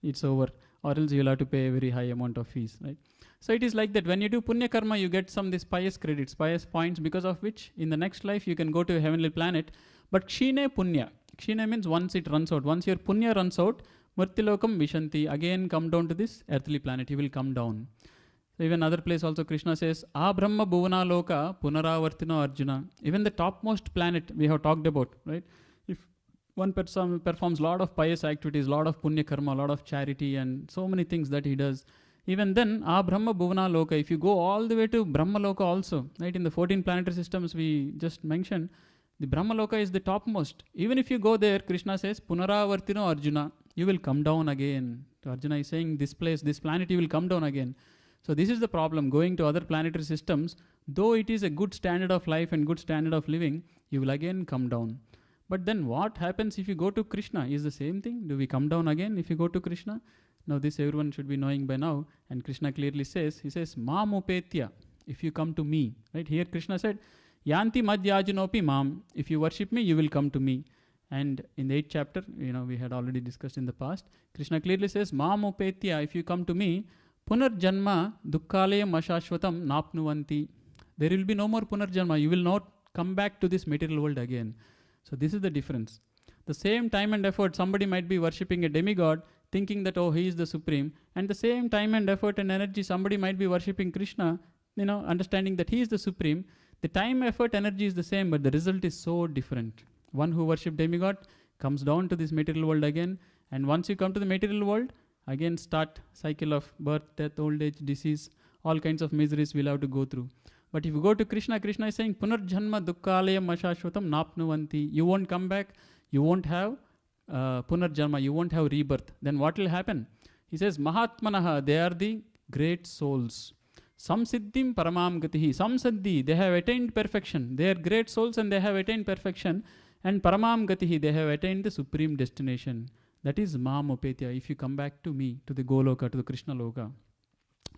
it's over, or else you will have to pay a very high amount of fees, right? So it is like that. When you do punya karma, you get this pious credits, pious points, because of which in the next life you can go to a heavenly planet. But kshine punya. Kshine means once it runs out. Once your punya runs out, martilokam vishanti. Again come down to this earthly planet. You will come down. So even another place also Krishna says, Brahma bhuvana loka punaravartino arjuna. Even the topmost planet we have talked about, right? If one person performs a lot of pious activities, a lot of punya karma, a lot of charity and so many things that he does, Even then, Brahma Bhuvana Loka, if you go all the way to Brahma Loka also, right, in the 14 planetary systems we just mentioned, the Brahma Loka is the topmost. Even if you go there, Krishna says, Punaravartino Arjuna, you will come down again. So Arjuna is saying, this place, this planet, you will come down again. So this is the problem, going to other planetary systems, though it is a good standard of life and good standard of living, you will again come down. But then what happens if you go to Krishna? Is the same thing? Do we come down again if you go to Krishna? Now this everyone should be knowing by now. And Krishna clearly says, he says, Mam upetya, if you come to me. Right here Krishna said, Yanti madhyajanopi mam, if you worship me, you will come to me. And in the 8th chapter, we had already discussed in the past, Krishna clearly says, Mam upetya, if you come to me, punarjanma dukkalayam ashashvatam napnuvanti. There will be no more punarjanma. You will not come back to this material world again. So this is the difference. The same time and effort, somebody might be worshipping a demigod, thinking that, oh, he is the supreme. And the same time and effort and energy, somebody might be worshipping Krishna, understanding that he is the supreme. The time, effort, energy is the same, but the result is so different. One who worships demigod comes down to this material world again. And once you come to the material world, again start cycle of birth, death, old age, disease, all kinds of miseries we'll have to go through. But if you go to Krishna, Krishna is saying, Punarjanma dukkalayam ashashvatam napnuvanti. You won't come back, you won't have punarjanma, you won't have rebirth. Then what will happen? He says, Mahatmanaha, they are the great souls. Samsiddhim paramam gatihi. Samsiddhi, they have attained perfection. They are great souls and they have attained perfection. And paramam gatihi, they have attained the supreme destination. That is mam upetya, if you come back to me, to the Goloka, to the Krishna Loka.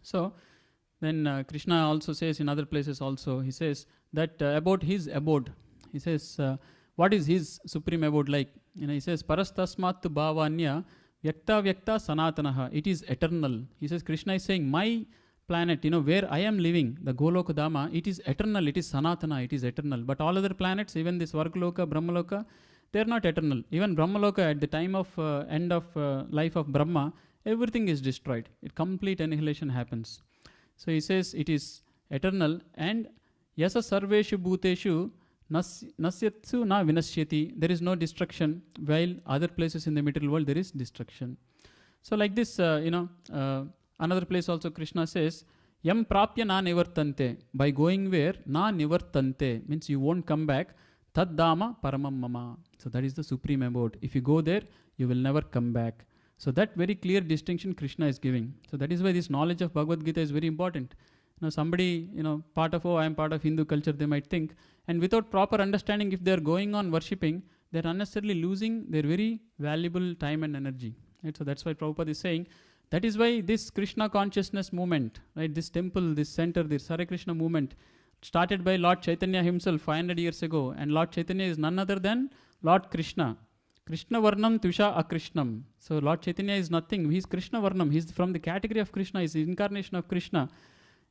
So, then Krishna also says in other places also, he says that about his abode. He says, what is his supreme abode like? He says, Parastasmat bhavanya vyakta vyakta sanatanaha. It is eternal. He says, Krishna is saying, my planet, where I am living, the Goloka Dhamma, it is eternal, it is sanatana, it is eternal. But all other planets, even this Svargaloka, Brahmaloka, they are not eternal. Even Brahmaloka, at the time of end of life of Brahma, everything is destroyed. Complete annihilation happens. So he says it is eternal, and yasa sarveshu bhuteshu nasyatsu na vinashyati. There is no destruction, while other places in the material world there is destruction. So like this, another place also Krishna says, Yam prapya na nivartante. By going where? Na nivartante. Means you won't come back. Tad dama paramam mama. So that is the supreme abode. If you go there, you will never come back. So that very clear distinction Krishna is giving. So that is why this knowledge of Bhagavad Gita is very important. Somebody, I am part of Hindu culture, they might think. And without proper understanding, if they are going on worshipping, they are unnecessarily losing their very valuable time and energy. Right? So that's why Prabhupada is saying, that is why this Krishna consciousness movement, right, this temple, this center, this Hare Krishna movement, started by Lord Chaitanya himself 500 years ago. And Lord Chaitanya is none other than Lord Krishna. Krishna Varnam Tvisha Akrishnam. So Lord Chaitanya is nothing. He is Krishna Varnam. He is from the category of Krishna. He is the incarnation of Krishna.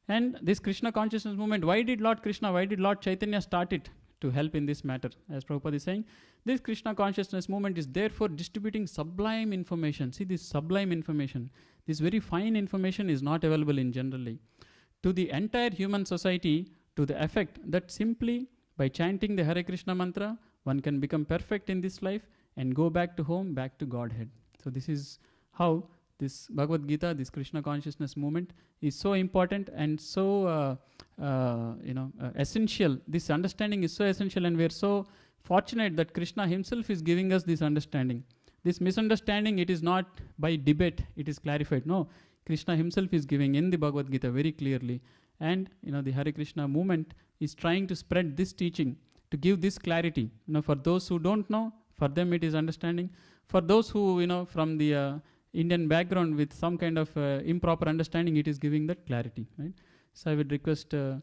And this Krishna consciousness movement, why did Lord Chaitanya start it? To help in this matter. As Prabhupada is saying, this Krishna consciousness movement is there for distributing sublime information. See, this sublime information, this very fine information is not available in generally. To the entire human society, to the effect that simply by chanting the Hare Krishna mantra, one can become perfect in this life and go back to home, back to Godhead. So this is how this Bhagavad Gita, this Krishna consciousness movement is so important and so essential. This understanding is so essential, and we are so fortunate that Krishna himself is giving us this understanding. This misunderstanding, it is not by debate, it is clarified. No, Krishna himself is giving in the Bhagavad Gita very clearly. And the Hare Krishna movement is trying to spread this teaching, to give this clarity. For those who don't know, for them it is understanding. For those who, from the Indian background with some kind of improper understanding, it is giving that clarity. Right? So I would request the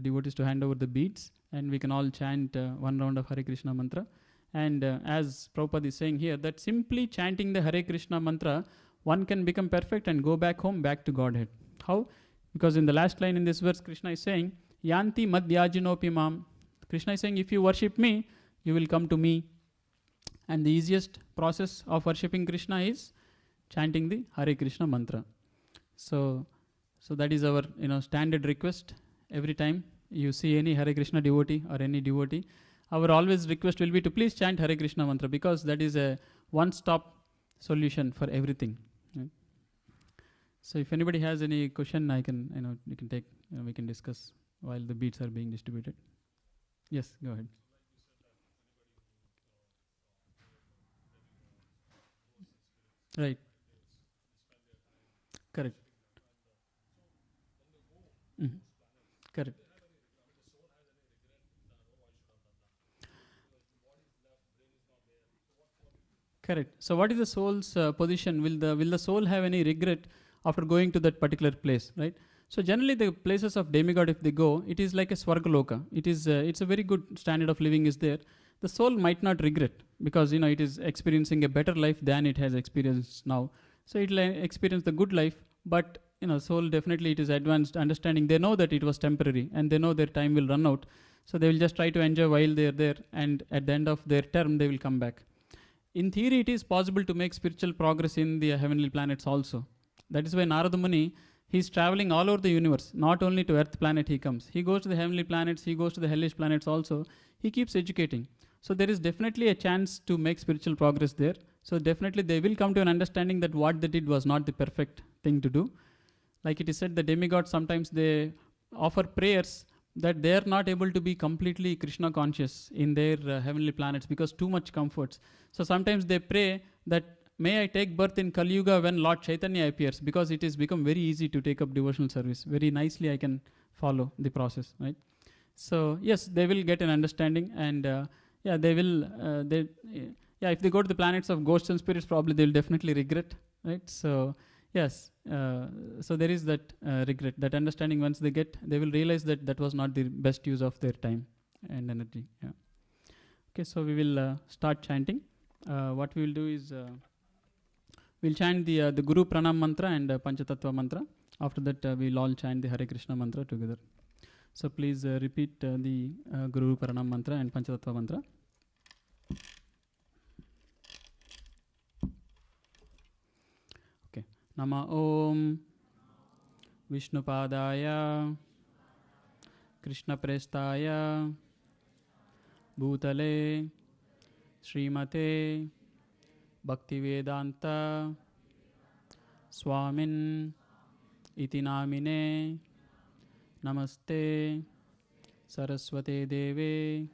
devotees to hand over the beads, and we can all chant one round of Hare Krishna mantra. And as Prabhupada is saying here, that simply chanting the Hare Krishna mantra, one can become perfect and go back home, back to Godhead. How? Because in the last line in this verse, Krishna is saying, Yanti madhyajinopi mam. Krishna is saying, if you worship me, you will come to me. And the easiest process of worshipping Krishna is chanting the Hare Krishna mantra. So that is our standard request. Every time you see any Hare Krishna devotee or any devotee, our always request will be to please chant Hare Krishna mantra, because that is a one-stop solution for everything. Right? So if anybody has any question, I can, you can take, we can discuss while the beats are being distributed. Yes, go ahead. Right. Correct. Mhm. Correct. Correct. So what is the soul's position? Will the soul have any regret after going to that particular place, right? So generally the places of demigod, if they go, it is like a swargaloka. It's a very good standard of living is there. The soul might not regret because it is experiencing a better life than it has experienced now. So it will experience the good life, but soul definitely it is advanced understanding. They know that it was temporary and they know their time will run out. So they will just try to enjoy while they are there, and at the end of their term they will come back. In theory, it is possible to make spiritual progress in the heavenly planets also. That is why Narada Muni, he is traveling all over the universe. Not only to Earth planet he comes. He goes to the heavenly planets, he goes to the hellish planets also. He keeps educating. So there is definitely a chance to make spiritual progress there. So definitely they will come to an understanding that what they did was not the perfect thing to do. Like it is said, the demigods sometimes they offer prayers that they are not able to be completely Krishna conscious in their heavenly planets because too much comforts. So sometimes they pray that may I take birth in Kali Yuga when Lord Chaitanya appears, because it has become very easy to take up devotional service. Very nicely I can follow the process, right? So yes, they will get an understanding, and they will. If they go to the planets of ghosts and spirits, probably they will definitely regret, right? So yes, so there is that regret, that understanding. Once they get, they will realize that that was not the best use of their time and energy. Yeah. Okay, so we will start chanting. What we will do is we'll chant the Guru Pranam mantra and Panchatattva mantra. After that, we'll all chant the Hare Krishna mantra together. So please repeat the Guru Pranam mantra and Panchatattva mantra. Okay. Nama Om Vishnupadaya Krishna Prestaya Bhutale Srimate Bhaktivedanta Swamin Iti Namine Namaste Saraswate Deve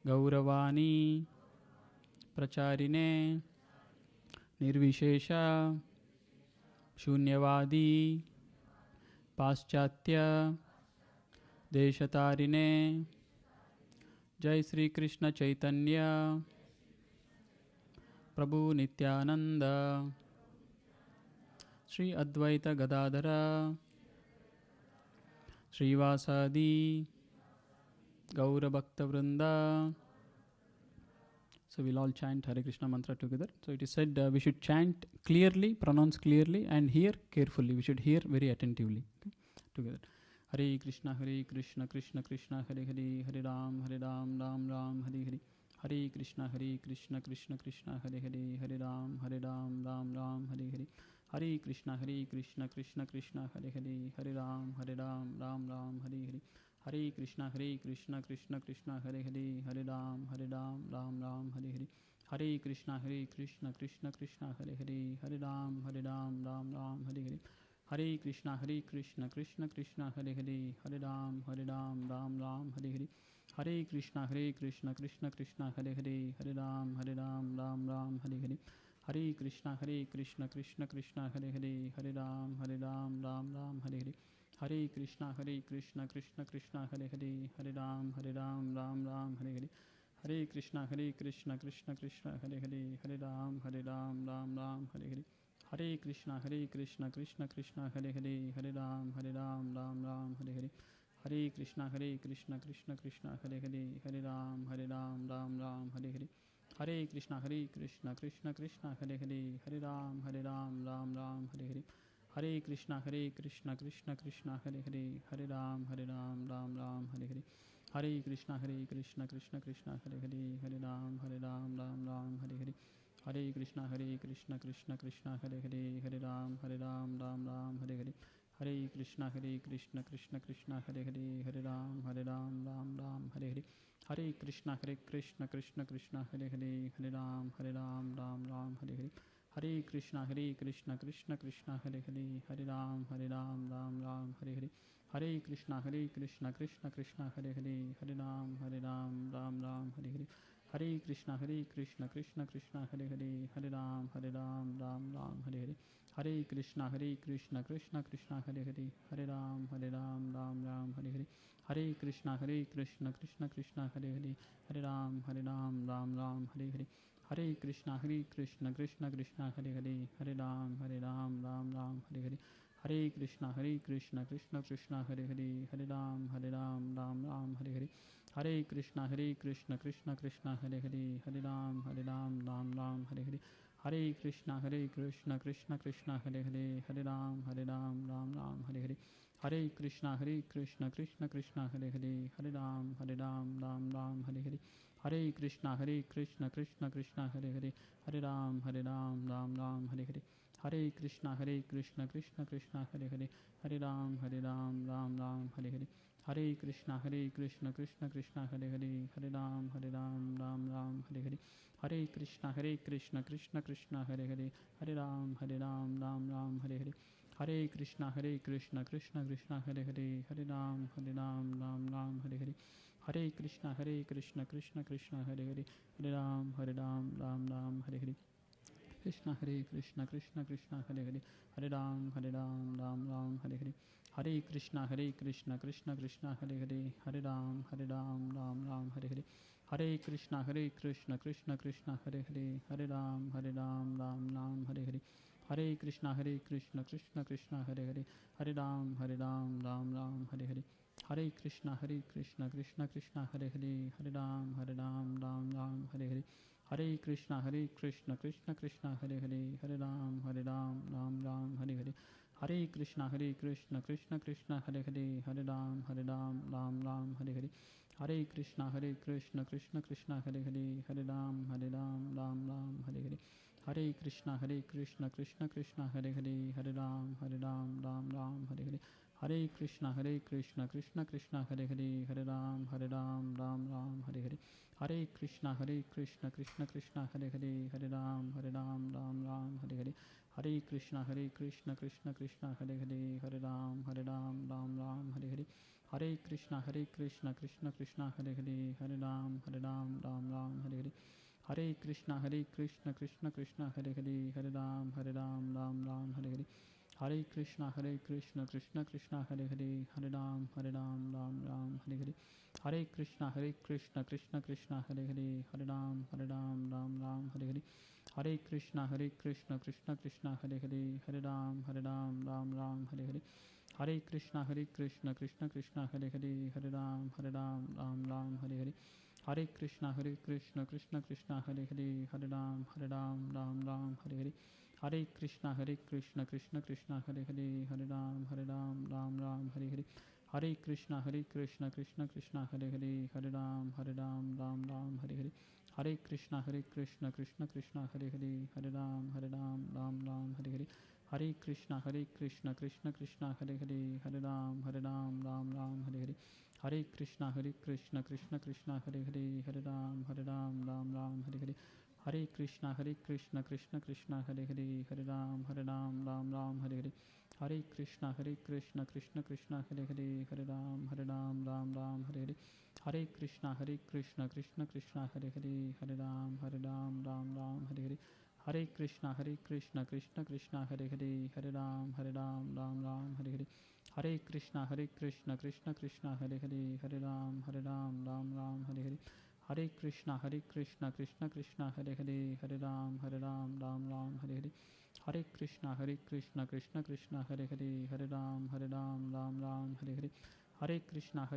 Gauravani Pracharine Nirvishesha Shunyavadi Paschatya Deshatarine Jai Sri Krishna Chaitanya Prabhu Nityananda Sri Advaita Gadadhara Srivasadi Gaura Bhakta Vrinda. So we'll all chant Hare Krishna mantra together. So it is said we should chant clearly, pronounce clearly, and hear carefully. We should hear very attentively. Okay? Together. Hare Krishna, Krishna Krishna, Hare Hare, Hare Ram, Ram Ram, Hare Hare. Hare Krishna, Krishna Krishna, Hare Hare, Hare Ram, Ram Ram, Hare Hare. Hare Krishna, Krishna Krishna, Hare Hare, Hare Ram, Ram Ram, Hare Hare. Hare Krishna, Krishna Krishna, Hare Hare, Hare Ram, Ram Ram, Hare Hare. Hare Krishna, Krishna Krishna, Hare Hare, Hare Ram, Ram Ram, Hare Hare. Hare Krishna, Krishna Krishna, Hare Hare, Hare Ram, Ram Ram, Hare Hare. Hare Krishna, Krishna Krishna, Hare Hare, Hare Ram, Ram Ram, Hare Hare. Hare Krishna, Krishna Krishna, Hare Hare, Hare Ram, Ram Ram, Hare Hare. Hare Krishna, Krishna Krishna, Hare Hare, Hare Ram, Ram Ram, Hare Hare. Hare Krishna, Krishna Krishna, Hare Hare, Hare Ram, Ram Ram, Hare Hare. Hare Krishna, Krishna Krishna, Hare Hare, Hare Ram, Ram Ram, Hare Hare. Hare Krishna, Krishna Krishna, Hare Hare, Hare Ram, Ram Ram, Hare Hare. Hare Krishna, Krishna Krishna, Hare Hare, Hare Ram, Ram Ram, Hare Hare. Hare Krishna, Krishna Krishna, Hare Hare, Hare Ram, Ram Ram, Hare Hare. Hare Krishna, Krishna Krishna, Hare Hare, Hare Ram, Ram Ram, Hare Hare. Hare Krishna, Krishna Krishna, Hare Hare, Hare Ram, Ram Ram, Hare Hare. Hare Krishna, Krishna Krishna, Hare Hare, Hare Ram, Ram Ram, Hare Hare. Hare Krishna, Krishna Krishna, Hare Hare, Hare Ram, Ram Ram, Hare Hare. Hare Krishna Krishna Krishna Hare Hare, Hare Ram Ram Ram Hare Hare. Hare Krishna Krishna Krishna Hare Hare, Hare Ram Ram Ram Hare Hare. Hare Krishna Krishna Krishna Hare Hare, Hare Ram Ram Ram Hare Hare. Hare Krishna Krishna Krishna Hare Hare, Hare Ram Ram Ram Hare Hare. Hare Krishna Krishna Krishna Hare Hare, Hare Ram Ram Ram Hare Hare. Hare Krishna Krishna Krishna Hare Hare, Hare Ram Ram Ram Hare Hare. Hare Krishna Krishna Krishna Hare Hare, Hare Ram Ram Ram Hare Hare. Hare Krishna Krishna Krishna Hare Hare, Hare Ram Ram Ram Hare Hare. Hare Krishna Krishna Krishna Hare Hare, Hare Ram Ram Ram Hare Hare. Hare Krishna Krishna Krishna Hare Hare, Hare Ram Ram Ram Hare Hare. Hare Krishna Krishna Krishna Hare Hare, Hare Ram Ram Ram Hare Hare. Hare Krishna Krishna Krishna Hare Hare, Hare Ram Ram Ram Hare Hare. Hare Krishna Krishna Krishna Hare Hare, Hare Ram Ram Ram Hare Hare. Hare Krishna Krishna Krishna Hare Hare, Hare Ram Ram Ram Hare Hare. Hare Krishna Krishna Krishna Hare Hare, Hare Ram Ram Ram Hare Hare. Hare Krishna Krishna Krishna Hare Hare, Hare Ram Ram Ram Hare Hare. Krishna Krishna Krishna Hare Hare, Hare Ram Ram Ram Hare Hare. Hare Krishna Krishna Krishna Hare Hare, Hare Ram Ram Ram Hare Hare. Hare Krishna Krishna Krishna Hare Hare, Hare Ram Ram Ram Hare Hare. Hare Krishna Krishna Krishna Hare Hare, Hare Ram Ram Ram Hare Hare. Hare Krishna Krishna Krishna Hare Hare, Hare Ram Ram Ram Hare Hare. Hare Krishna Krishna Krishna Hare Hare, Hare Ram Ram Ram Hare Hare. Hare Krishna Krishna Krishna Hare Hare, Hare Ram Ram Ram Hare Hare. Hare Krishna Krishna Krishna Hare Hare, Hare Ram Ram Ram Hare Hare. Hare Krishna Krishna Krishna Hare Hare, Hare Ram Ram Ram Hare Hare. Hare Krishna Krishna Krishna Hare Hare, Hare Ram Ram Ram Hare Hare. Hare Krishna Krishna Krishna Hare Hare, Hare Ram Ram Ram Hare Hare. Hare Krishna Krishna Krishna Hare Hare, Hare Ram Ram Ram Hare Hare. Hare Krishna Krishna Krishna Hare Hare, Hare Ram Ram Ram Hare Hare. Hare Krishna Krishna Krishna Hare Hare, Hare Ram Ram Ram Hare Hare. Hare Krishna Krishna Krishna Hare Hare, Hare Ram Ram Ram Hare Hare. Hare Krishna Krishna Krishna Hare Hare, Hare Ram Ram Ram Hare Hare. Hare Krishna Krishna Krishna Hare Hare, Hare Ram Ram Ram Hare Hare. Hare Krishna Krishna Krishna Hare Hare, Hare Ram Ram Hare Hare. Hare Krishna Krishna Krishna Hare Hare, Hare Ram Ram Hare Hare. Hare Krishna Krishna Krishna Hare Hare, Hare Ram Ram Hare Hare. Hare Krishna Krishna Krishna Hare Hare, Hare Ram Ram Hare Hare. Hare Krishna Krishna Krishna Hare Hare, Hare Ram Ram Hare Hare. Hare Krishna Krishna Krishna Hare Hare, Hare Ram Ram Hare Hare. Hare Krishna Krishna Krishna Hare Hare, Hare Ram Ram Hare Hare. Hare Krishna Krishna Krishna Hare Hare, Hare Ram Ram Hare Hare. Hare Krishna Krishna Krishna Hare Hare, Hare Ram Ram Hare Hare. Hare Krishna Krishna Krishna Hare Hare, Hare Ram Ram Hare Hare. Hare Krishna Krishna Krishna Hare Hare, Hare Ram Ram Hare Hare. Hare Krishna Krishna Krishna Hare Hare, Hare Ram Ram Hare Hare. Hare Krishna Krishna Krishna Hare Hare, Hare Ram Ram Hare Hare. Hare Krishna Krishna Krishna Hare Hare, Hare Ram Ram Hare Hare. Hare Krishna